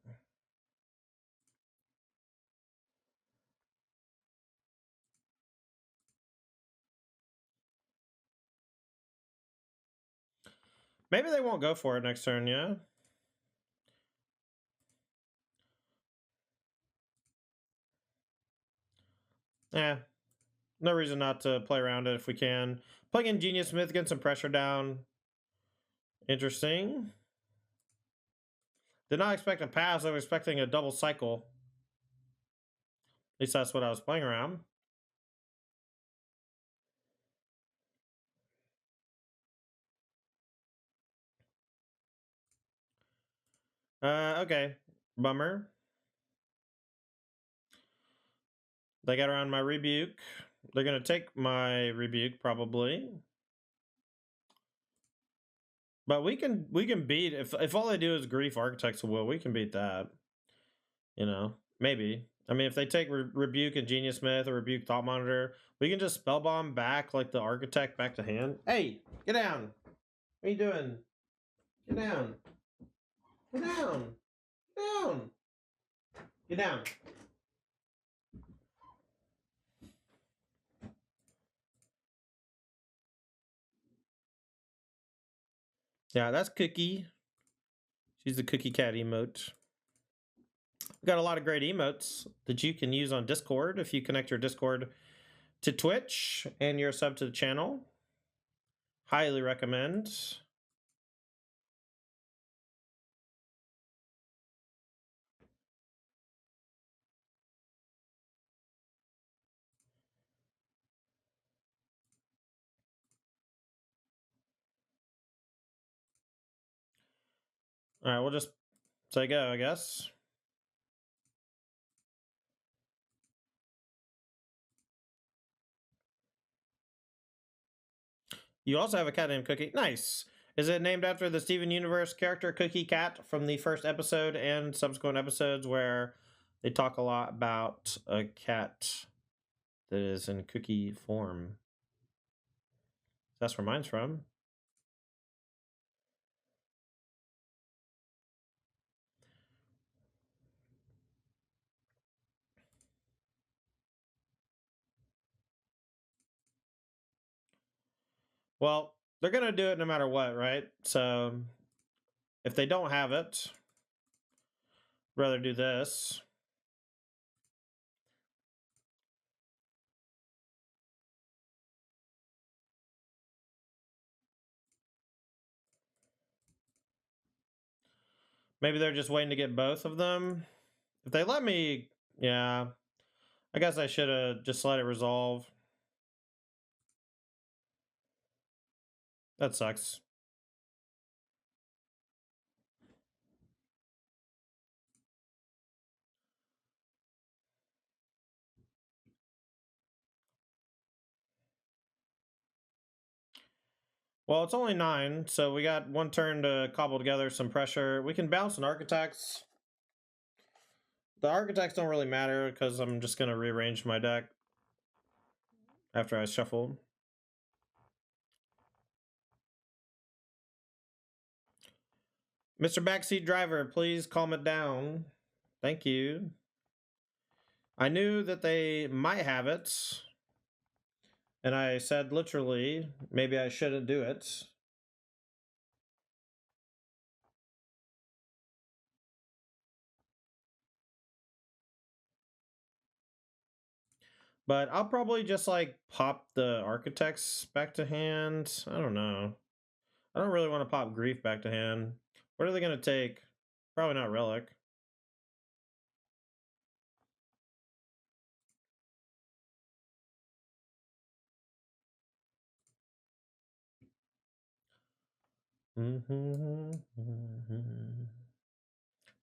Maybe they won't go for it next turn, yeah? Yeah. No reason not to play around it if we can. Playing Ingenious Smith, getting some pressure down. Interesting. Did not expect a pass, I was expecting a double cycle. At least that's what I was playing around. Okay. Bummer. They got around my Rebuke. They're gonna take my Rebuke, probably. But we can beat, if all they do is Grief Architect's Will, we can beat that. You know, maybe. I mean, if they take Rebuke and Genius Smith or Rebuke Thought Monitor, we can just Spellbomb back, like, the Architect back to hand. Hey, get down! What are you doing? Get down! Get down! Get down! Get down! Yeah, that's Cookie. She's the Cookie Cat emote. We've got a lot of great emotes that you can use on Discord if you connect your Discord to Twitch and you're a sub to the channel. Highly recommend. All right, we'll just say go, I guess. You also have a cat named Cookie. Nice. Is it named after the Steven Universe character Cookie Cat from the first episode and subsequent episodes where they talk a lot about a cat that is in cookie form? That's where mine's from. Well, they're going to do it no matter what, right? So if they don't have it, I'd rather do this. Maybe they're just waiting to get both of them. If they let me, yeah, I guess I should have just let it resolve. That sucks. Well, it's only 9, so we got one turn to cobble together some pressure. We can bounce an Architects. The Architects don't really matter because I'm just going to rearrange my deck after I shuffle. Mr. Backseat Driver, please calm it down. Thank you. I knew that they might have it, and I said literally, maybe I shouldn't do it. But I'll probably just, like, pop the Architects back to hand. I don't know. I don't really want to pop Grief back to hand. What are they going to take? Probably not Relic.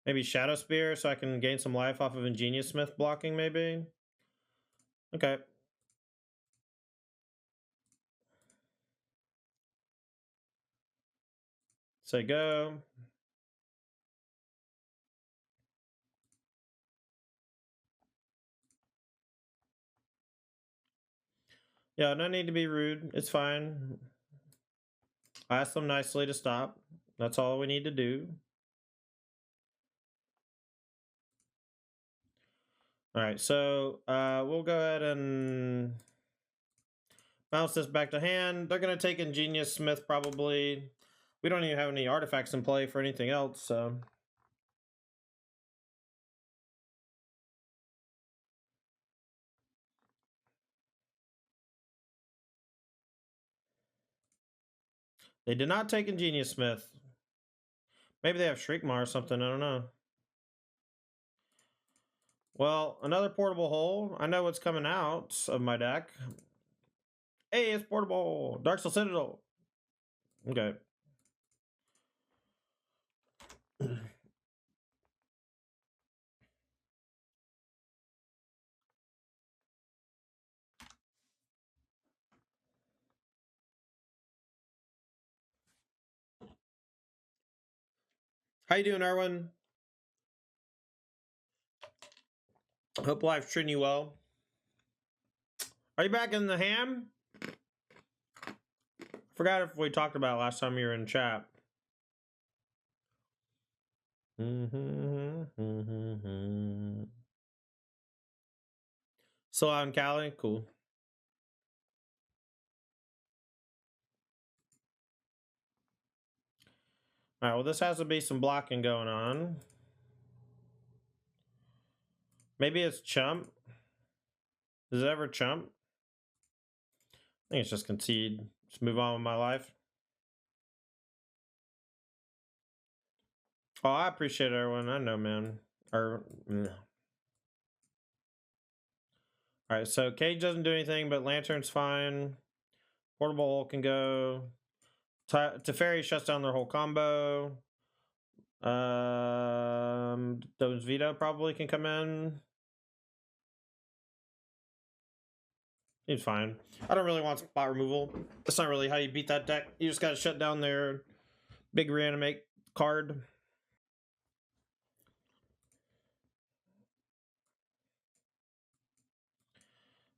Maybe Shadow Spear so I can gain some life off of Ingenious Smith blocking, maybe? Okay. Say go. Yeah, no need to be rude. It's fine. I asked them nicely to stop. That's all we need to do. All right, so we'll go ahead and bounce this back to hand. They're going to take Ingenious Smith probably. We don't even have any artifacts in play for anything else, so... They did not take Ingenious Smith. Maybe they have Shriekmaw or something, I don't know. Well, another portable hole. I know what's coming out of my deck. Hey, it's portable! Darksteel Citadel! Okay. How you doing, Erwin? Hope life's treating you well. Are you back in the ham? Forgot if we talked about it last time you were in chat. Still out in Cali? Cool. Alright, well, this has to be some blocking going on. Maybe it's chump. Is it ever chump? I think it's just concede. Just move on with my life. Oh, I appreciate everyone. I know, man. Alright, so Cage doesn't do anything, but Lantern's fine. Portable Hole can go. Teferi shuts down their whole combo. Those Veto probably can come in. He's fine. I don't really want spot removal. That's not really how you beat that deck. You just gotta shut down their big reanimate card.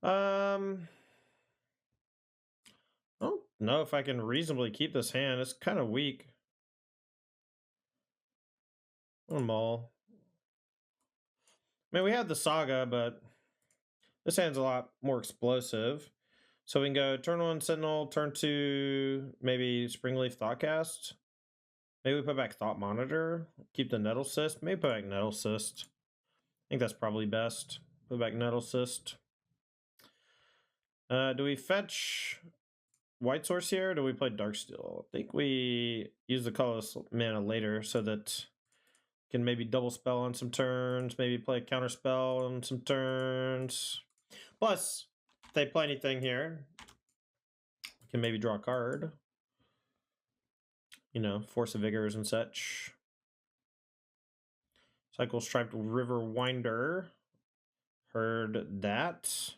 I don't know if I can reasonably keep this hand. It's kind of weak. Maul. I mean, we have the Saga, but this hand's a lot more explosive. So we can go turn 1 Sentinel, turn 2 maybe Springleaf Thoughtcast. Maybe we put back Thought Monitor, keep the Nettle Cyst. Maybe put back Nettle Cyst. I think that's probably best. Put back Nettle Cyst. Do we fetch White Source here, or do we play Darksteel? I think we use the colorless mana later so that can maybe double spell on some turns, maybe play a counter spell on some turns. Plus, if they play anything here, we can maybe draw a card. You know, Force of Vigors and such. Cycle Striped River Winder. Heard that.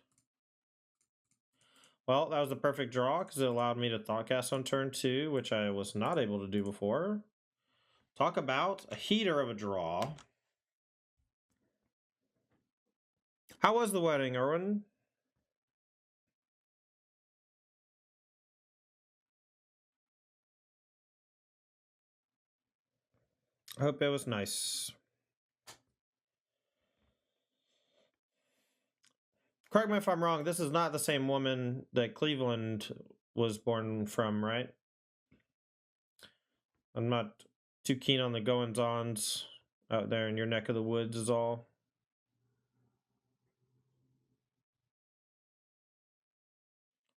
Well, that was the perfect draw because it allowed me to Thoughtcast on turn 2, which I was not able to do before. Talk about a heater of a draw. How was the wedding, Erwin? I hope it was nice. Correct me if I'm wrong, this is not the same woman that Cleveland was born from, right? I'm not too keen on the goings-ons out there in your neck of the woods is all.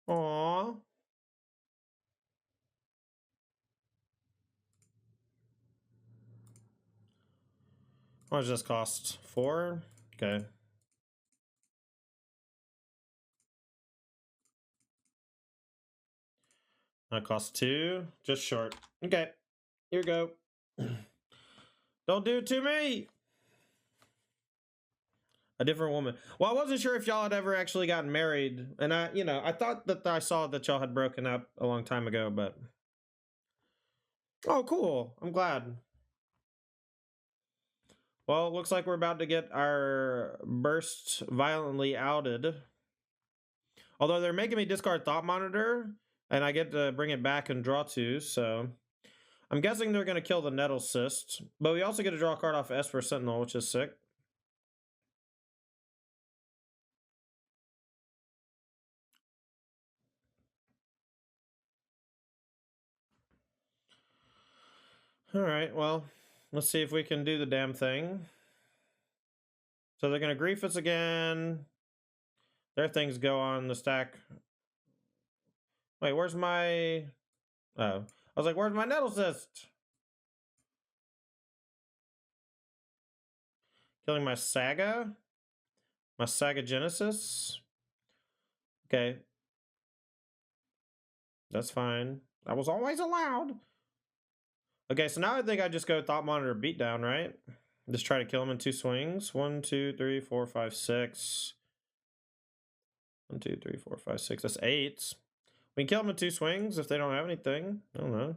Aww. What does this cost? 4? Okay. That costs 2. Just short. Okay. Here we go. Don't do it to me! A different woman. Well, I wasn't sure if y'all had ever actually gotten married. And I thought that I saw that y'all had broken up a long time ago, but... Oh, cool. I'm glad. Well, it looks like we're about to get our burst violently outed. Although they're making me discard Thought Monitor, and I get to bring it back and draw two, so I'm guessing they're going to kill the Nettle Cyst. But we also get to draw a card off Esper Sentinel, which is sick. Alright, well, let's see if we can do the damn thing. So they're going to grief us again. Their things go on the stack. Wait, where's my... Oh. I was like, where's my Nettle Cyst? Killing my Saga? My Saga Genesis? Okay. That's fine. That was always allowed. Okay, so now I think I just go Thought Monitor Beatdown, right? Just try to kill him in two swings. 1, 2, 3, 4, 5, 6. 1, 2, 3, 4, 5, 6. That's 8. We can kill them in two swings if they don't have anything. I don't know.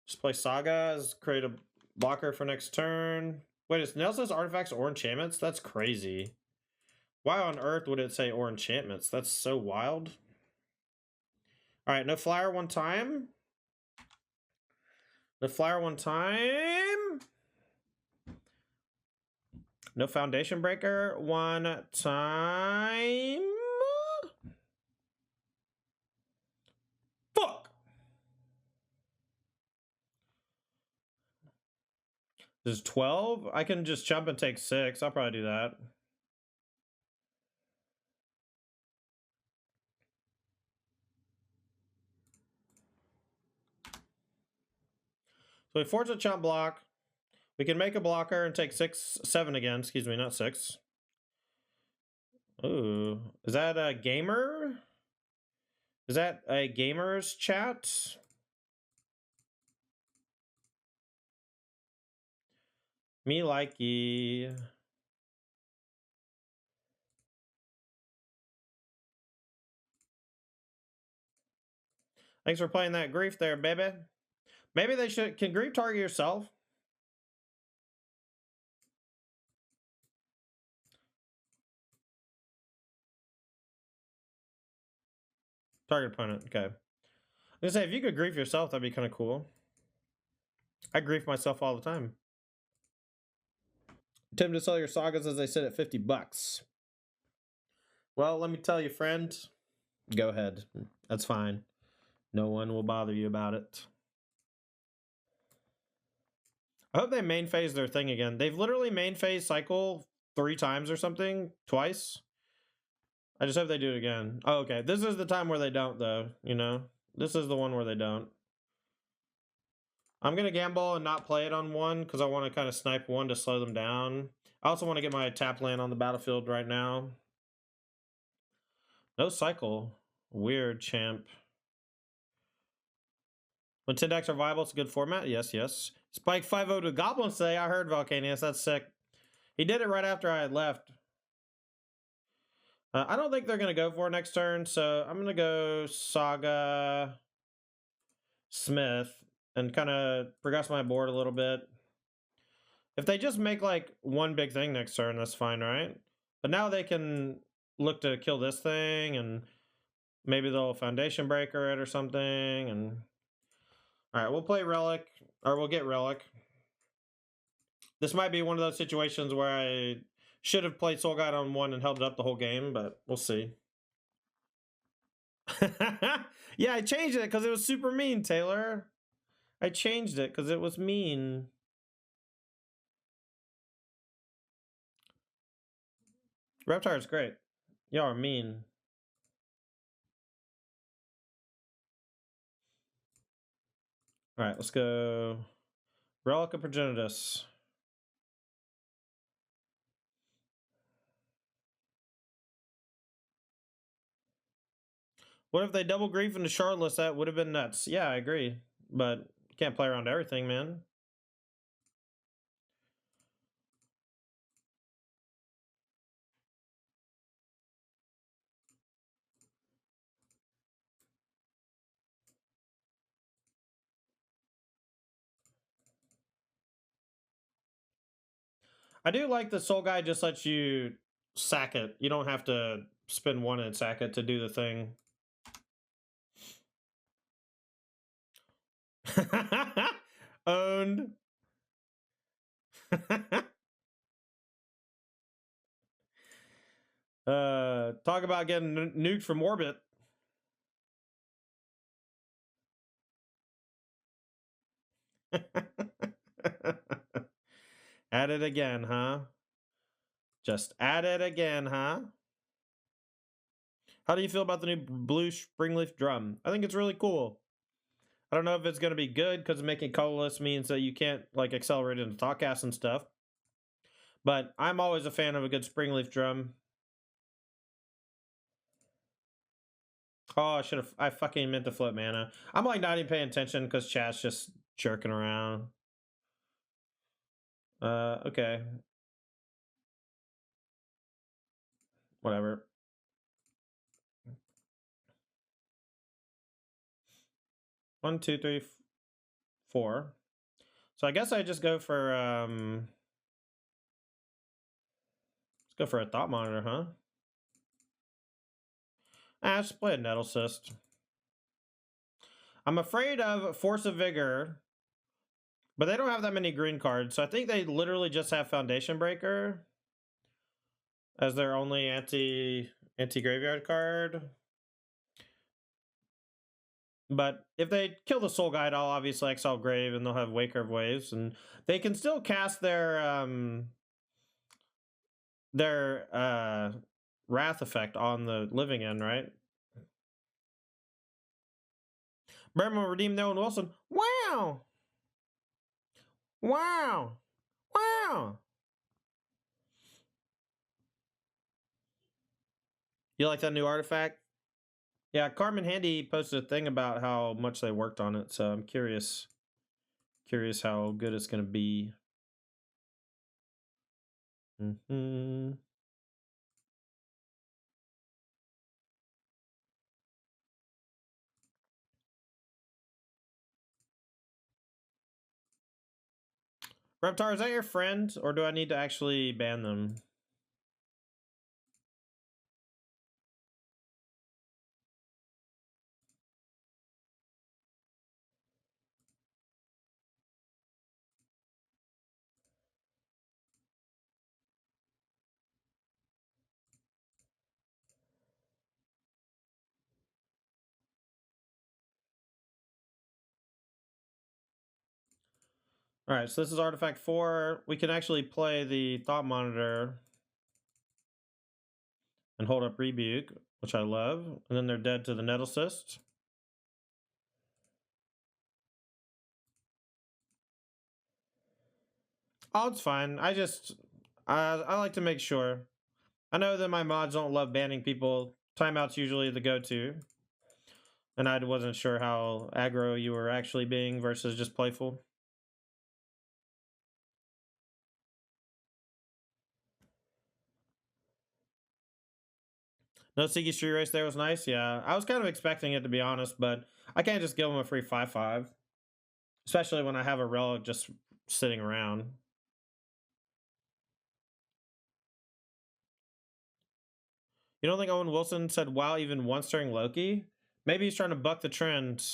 Just play Sagas, create a blocker for next turn. Wait, is Nelson's artifacts or enchantments? That's crazy. Why on earth would it say or enchantments? That's so wild. Alright, no flyer one time. No flyer one time. No foundation breaker one time. Fuck! This is 12? I can just jump and take 6. I'll probably do that. So we force a chump block. We can make a blocker and take 6, 7 again. Excuse me, not 6. Ooh. Is that a gamer? Is that a gamer's chat? Me likey. Thanks for playing that grief there, baby. Maybe they should... Can grief target yourself? Target opponent, okay. I was gonna say, if you could grief yourself, that'd be kind of cool. I grief myself all the time. Attempt to sell your sagas as they sit at 50 bucks. Well, let me tell you, friend. Go ahead. That's fine. No one will bother you about it. I hope they main phase their thing again. They've literally main phase cycle 3 times or something. Twice. I just hope they do it again. Oh, okay. This is the time where they don't, though. You know? This is the one where they don't. I'm going to gamble and not play it on 1 because I want to kind of snipe 1 to slow them down. I also want to get my tap land on the battlefield right now. No cycle. Weird, champ. When 10 decks are viable, it's a good format. Yes, yes. Spike 5-0 to Goblin say. I heard Volcanius. That's sick. He did it right after I had left. I don't think they're going to go for it next turn, so I'm going to go Saga Smith and kind of progress my board a little bit. If they just make like one big thing next turn, that's fine, right? But now they can look to kill this thing, and maybe they'll Foundation Breaker it or something. And all right, we'll play Relic, or we'll get Relic. This might be one of those situations where I should have played Soul Guide on 1 and held it up the whole game, but we'll see. Yeah, I changed it because it was super mean, Taylor. I changed it because it was mean. Reptar is great. Y'all are mean. All right, let's go. Relic of Progenitus. What if they double grief into Shardless? That would have been nuts. Yeah, I agree. But you can't play around everything, man. I do like the Soul Guide just lets you sack it. You don't have to spend one and sack it to do the thing. Owned. Talk about getting nuked from orbit. At it again, huh? Just at it again, huh? How do you feel about the new blue springleaf drum? I think it's really cool. I don't know if it's going to be good because making colorless means that you can't like accelerate into talkcast and stuff. But I'm always a fan of a good springleaf drum. Oh, I fucking meant to flip mana. I'm like not even paying attention because chat's just jerking around. Okay. Whatever. 1, 2, 3, 4. So I guess I just go for let's go for a thought monitor, huh? Just play a nettle cyst. I'm afraid of Force of Vigor, but they don't have that many green cards, so I think they literally just have Foundation Breaker as their only anti-graveyard card. But if they kill the Soul Guide, I'll obviously exile Grave, and they'll have Waker of Waves, and they can still cast their Wrath effect on the living end, right? Berman will redeem Owen Wilson. Wow! Wow! Wow! You like that new artifact? Yeah, Carmen Handy posted a thing about how much they worked on it, so I'm curious how good it's gonna be. Mm-hmm. Reptar, is that your friend, or do I need to actually ban them? All right, so this is artifact 4. We can actually play the Thought Monitor and hold up Rebuke, which I love. And then they're dead to the Nettle Cyst. Oh, it's fine. I like to make sure. I know that my mods don't love banning people. Timeout's usually the go-to. And I wasn't sure how aggro you were actually being versus just playful. No Sigi Street Race there was nice. Yeah, I was kind of expecting it, to be honest, but I can't just give him a free 5/5. Especially when I have a relic just sitting around. You don't think Owen Wilson said wow even once during Loki? Maybe he's trying to buck the trend.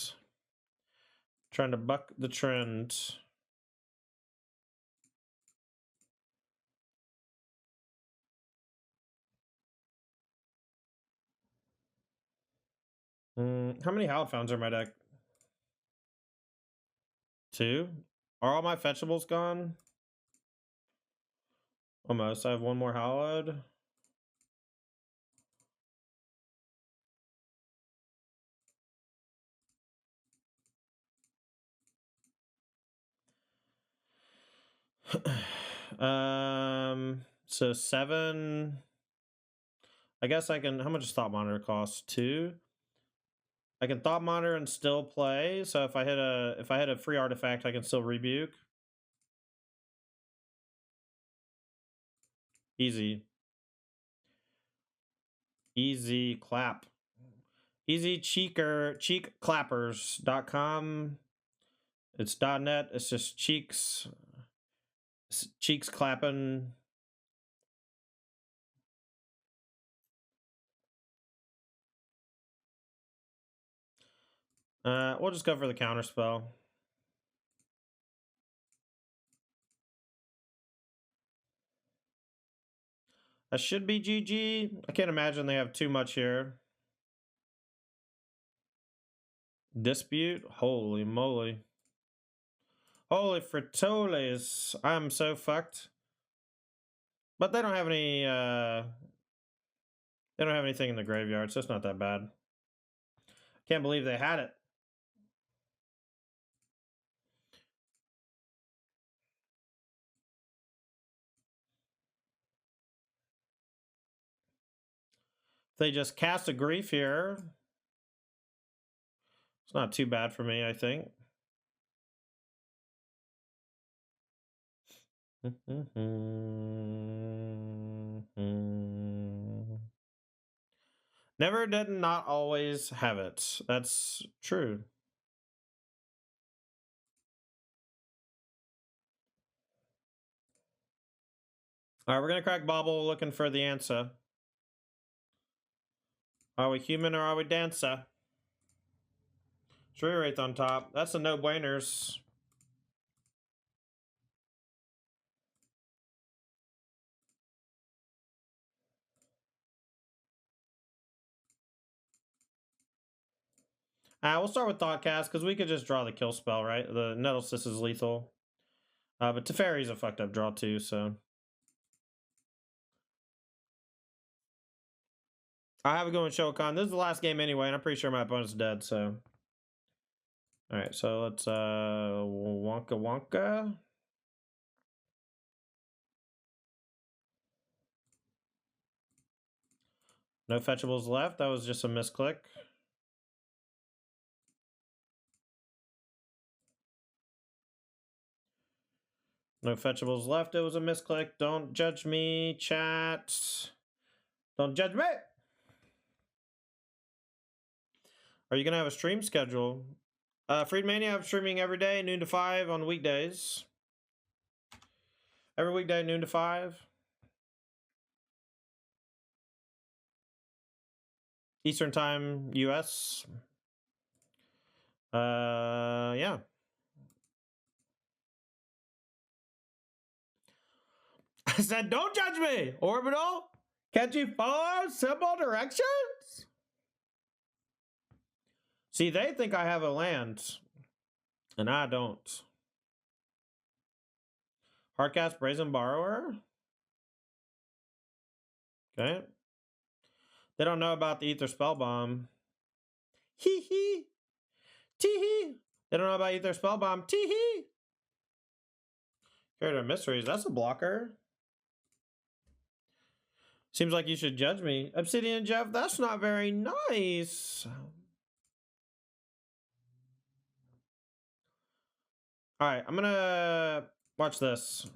Trying to buck the trend. How many Hallowed Fountains are in my deck? 2? Are all my fetchables gone? Almost. I have one more Hallowed. So 7. I guess I can. How much does Thought Monitor cost? 2. I can Thought Monitor and still play. So if I hit a free artifact, I can still Rebuke. Easy. Easy clap. Easy cheekclappers.com. It's .net. It's just cheeks. cheeks clapping. We'll just go for the counter spell. That should be GG. I can't imagine they have too much here. Dispute? Holy moly. Holy fritoles. I'm so fucked. But they don't have any, they don't have anything in the graveyard, so it's not that bad. Can't believe they had it. They just cast a grief here. It's not too bad for me, I think. Never did not always have it. That's true. All right, we're gonna crack Bobble looking for the answer. Are we human or are we dancer? Tree Wraith on top. That's a no-brainers. We'll start with Thoughtcast, because we could just draw the kill spell, right? The Nettlesis is lethal. But Teferi's a fucked up draw too, so. I have a go with Shokan. This is the last game anyway, and I'm pretty sure my opponent's dead, so. Alright, so let's Wonka Wonka. No fetchables left. That was just a misclick. No fetchables left. It was a misclick. Don't judge me, chat. Don't judge me. Are you gonna have a stream schedule? Freedmania, I'm streaming every day, noon to 5 on weekdays. Every weekday, noon to 5. Eastern Time, US. Yeah. I said, don't judge me, Orbital. Can't you follow simple directions? See, they think I have a land, and I don't. Hardcast Brazen Borrower. Okay. They don't know about the Ether Spellbomb. Hee hee. Tee hee. They don't know about Ether Spellbomb. Tee hee. Character Mysteries. That's a blocker. Seems like you should judge me. Obsidian Jeff, that's not very nice. Alright, I'm gonna watch this.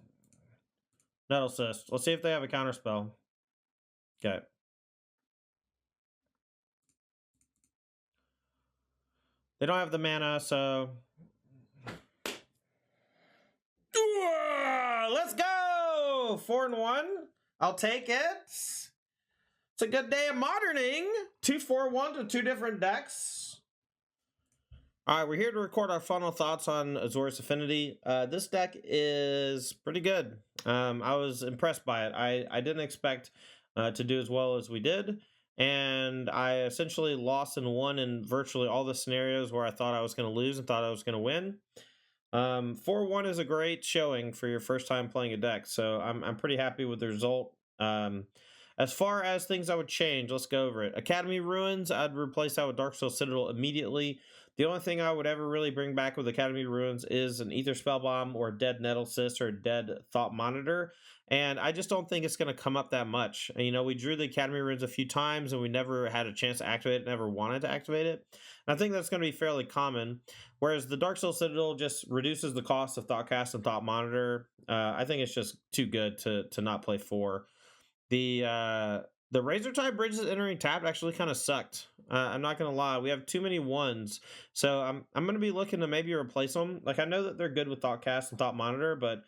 Nettlecyst. Let's see if they have a counterspell. Okay. They don't have the mana, so. Let's go! 4-1. I'll take it. It's a good day of moderning. 2-4-1 to two different decks. All right, we're here to record our final thoughts on Azorius Affinity. This deck is pretty good. I was impressed by it. I didn't expect to do as well as we did, and I essentially lost and won in virtually all the scenarios where I thought I was going to lose and thought I was going to win. 4-1 is a great showing for your first time playing a deck, so I'm pretty happy with the result. As far as things I would change, let's go over it. Academy Ruins, I'd replace that with Darksteel Citadel immediately. The only thing I would ever really bring back with Academy Ruins is an Ether Spellbomb or a dead Nettlecyst or a dead Thought Monitor, and I just don't think it's going to come up that much. And, you know, we drew the Academy Ruins a few times, and we never had a chance to activate it, never wanted to activate it. And I think that's going to be fairly common, whereas the Darksteel Citadel just reduces the cost of Thoughtcast and Thought Monitor. I think it's just too good to not play 4. The Razor Tide Bridges entering tapped actually kind of sucked. I'm not gonna lie, we have too many ones, so I'm gonna be looking to maybe replace them. Like, I know that they're good with Thoughtcast and Thought Monitor, but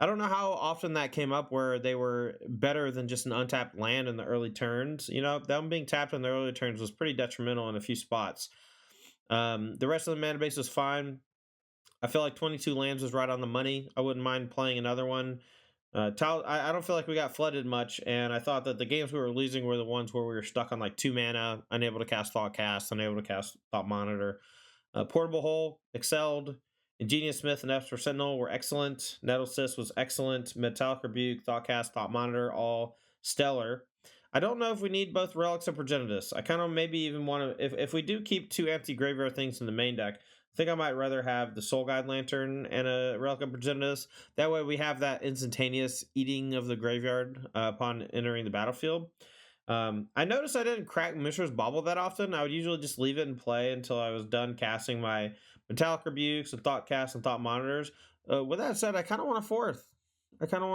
I don't know how often that came up where they were better than just an untapped land in the early turns. You know, them being tapped in the early turns was pretty detrimental in a few spots. The rest of the mana base was fine. I feel like 22 lands was right on the money. I wouldn't mind playing another one. I don't feel like we got flooded much, and I thought that the games we were losing were the ones where we were stuck on like 2 mana, unable to cast Thought Cast, unable to cast Thought Monitor. Portable Hole excelled. Ingenious Smith and Esper Sentinel were excellent. Nettle Cyst was excellent. Metallic Rebuke, Thoughtcast, Thought Monitor, all stellar. I don't know if we need both Relics or Progenitus. I kind of maybe even want to, if we do keep 2 empty graveyard things in the main deck, I think I might rather have the Soul Guide Lantern and a Relic of Progenitus. That way we have that instantaneous eating of the graveyard upon entering the battlefield. I noticed I didn't crack Mishra's Bauble that often. I would usually just leave it in play until I was done casting my Metallic Rebukes and Thought Casts and Thought Monitors. With that said, I kind of want a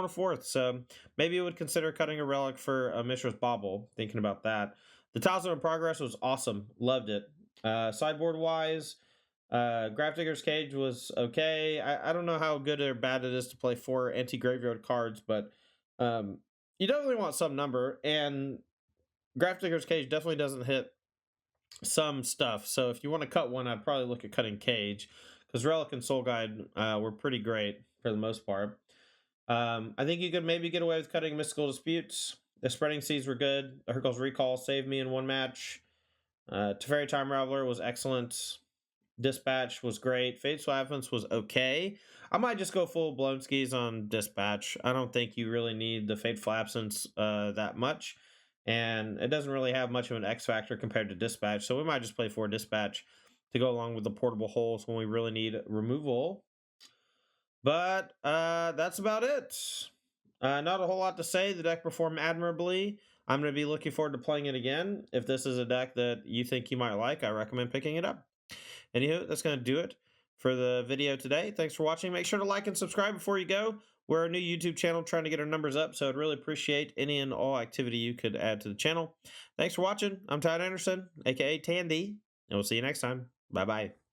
fourth. So maybe I would consider cutting a relic for a Mishra's Bauble, thinking about that. The Talisman of Progress was awesome. Loved it. Sideboard wise, Grafdigger's Cage was okay. I don't know how good or bad it is to play 4 anti-graveyard cards, but you definitely want some number, and Grafdigger's Cage definitely doesn't hit some stuff. So if you want to cut one, I'd probably look at cutting Cage, because Relic and Soul Guide were pretty great for the most part. I think you could maybe get away with cutting Mystical Disputes. The Spreading Seas were good. The Hurkyl's Recall saved me in one match. Teferi Time Raveler was excellent. Dispatch was great. Fateful Absence was okay. I might just go full blown skis on Dispatch. I don't think you really need the Fateful Absence that much, and it doesn't really have much of an X factor compared to Dispatch. So we might just play 4 Dispatch to go along with the portable holes when we really need removal. But that's about it. Not a whole lot to say. The deck performed admirably. I'm going to be looking forward to playing it again. If this is a deck that you think you might like, I recommend picking it up. Anywho, that's going to do it for the video today. Thanks for watching. Make sure to like and subscribe before you go. We're a new YouTube channel trying to get our numbers up, so I'd really appreciate any and all activity you could add to the channel. Thanks for watching. I'm Todd Anderson, aka Tandy, and we'll see you next time. Bye-bye.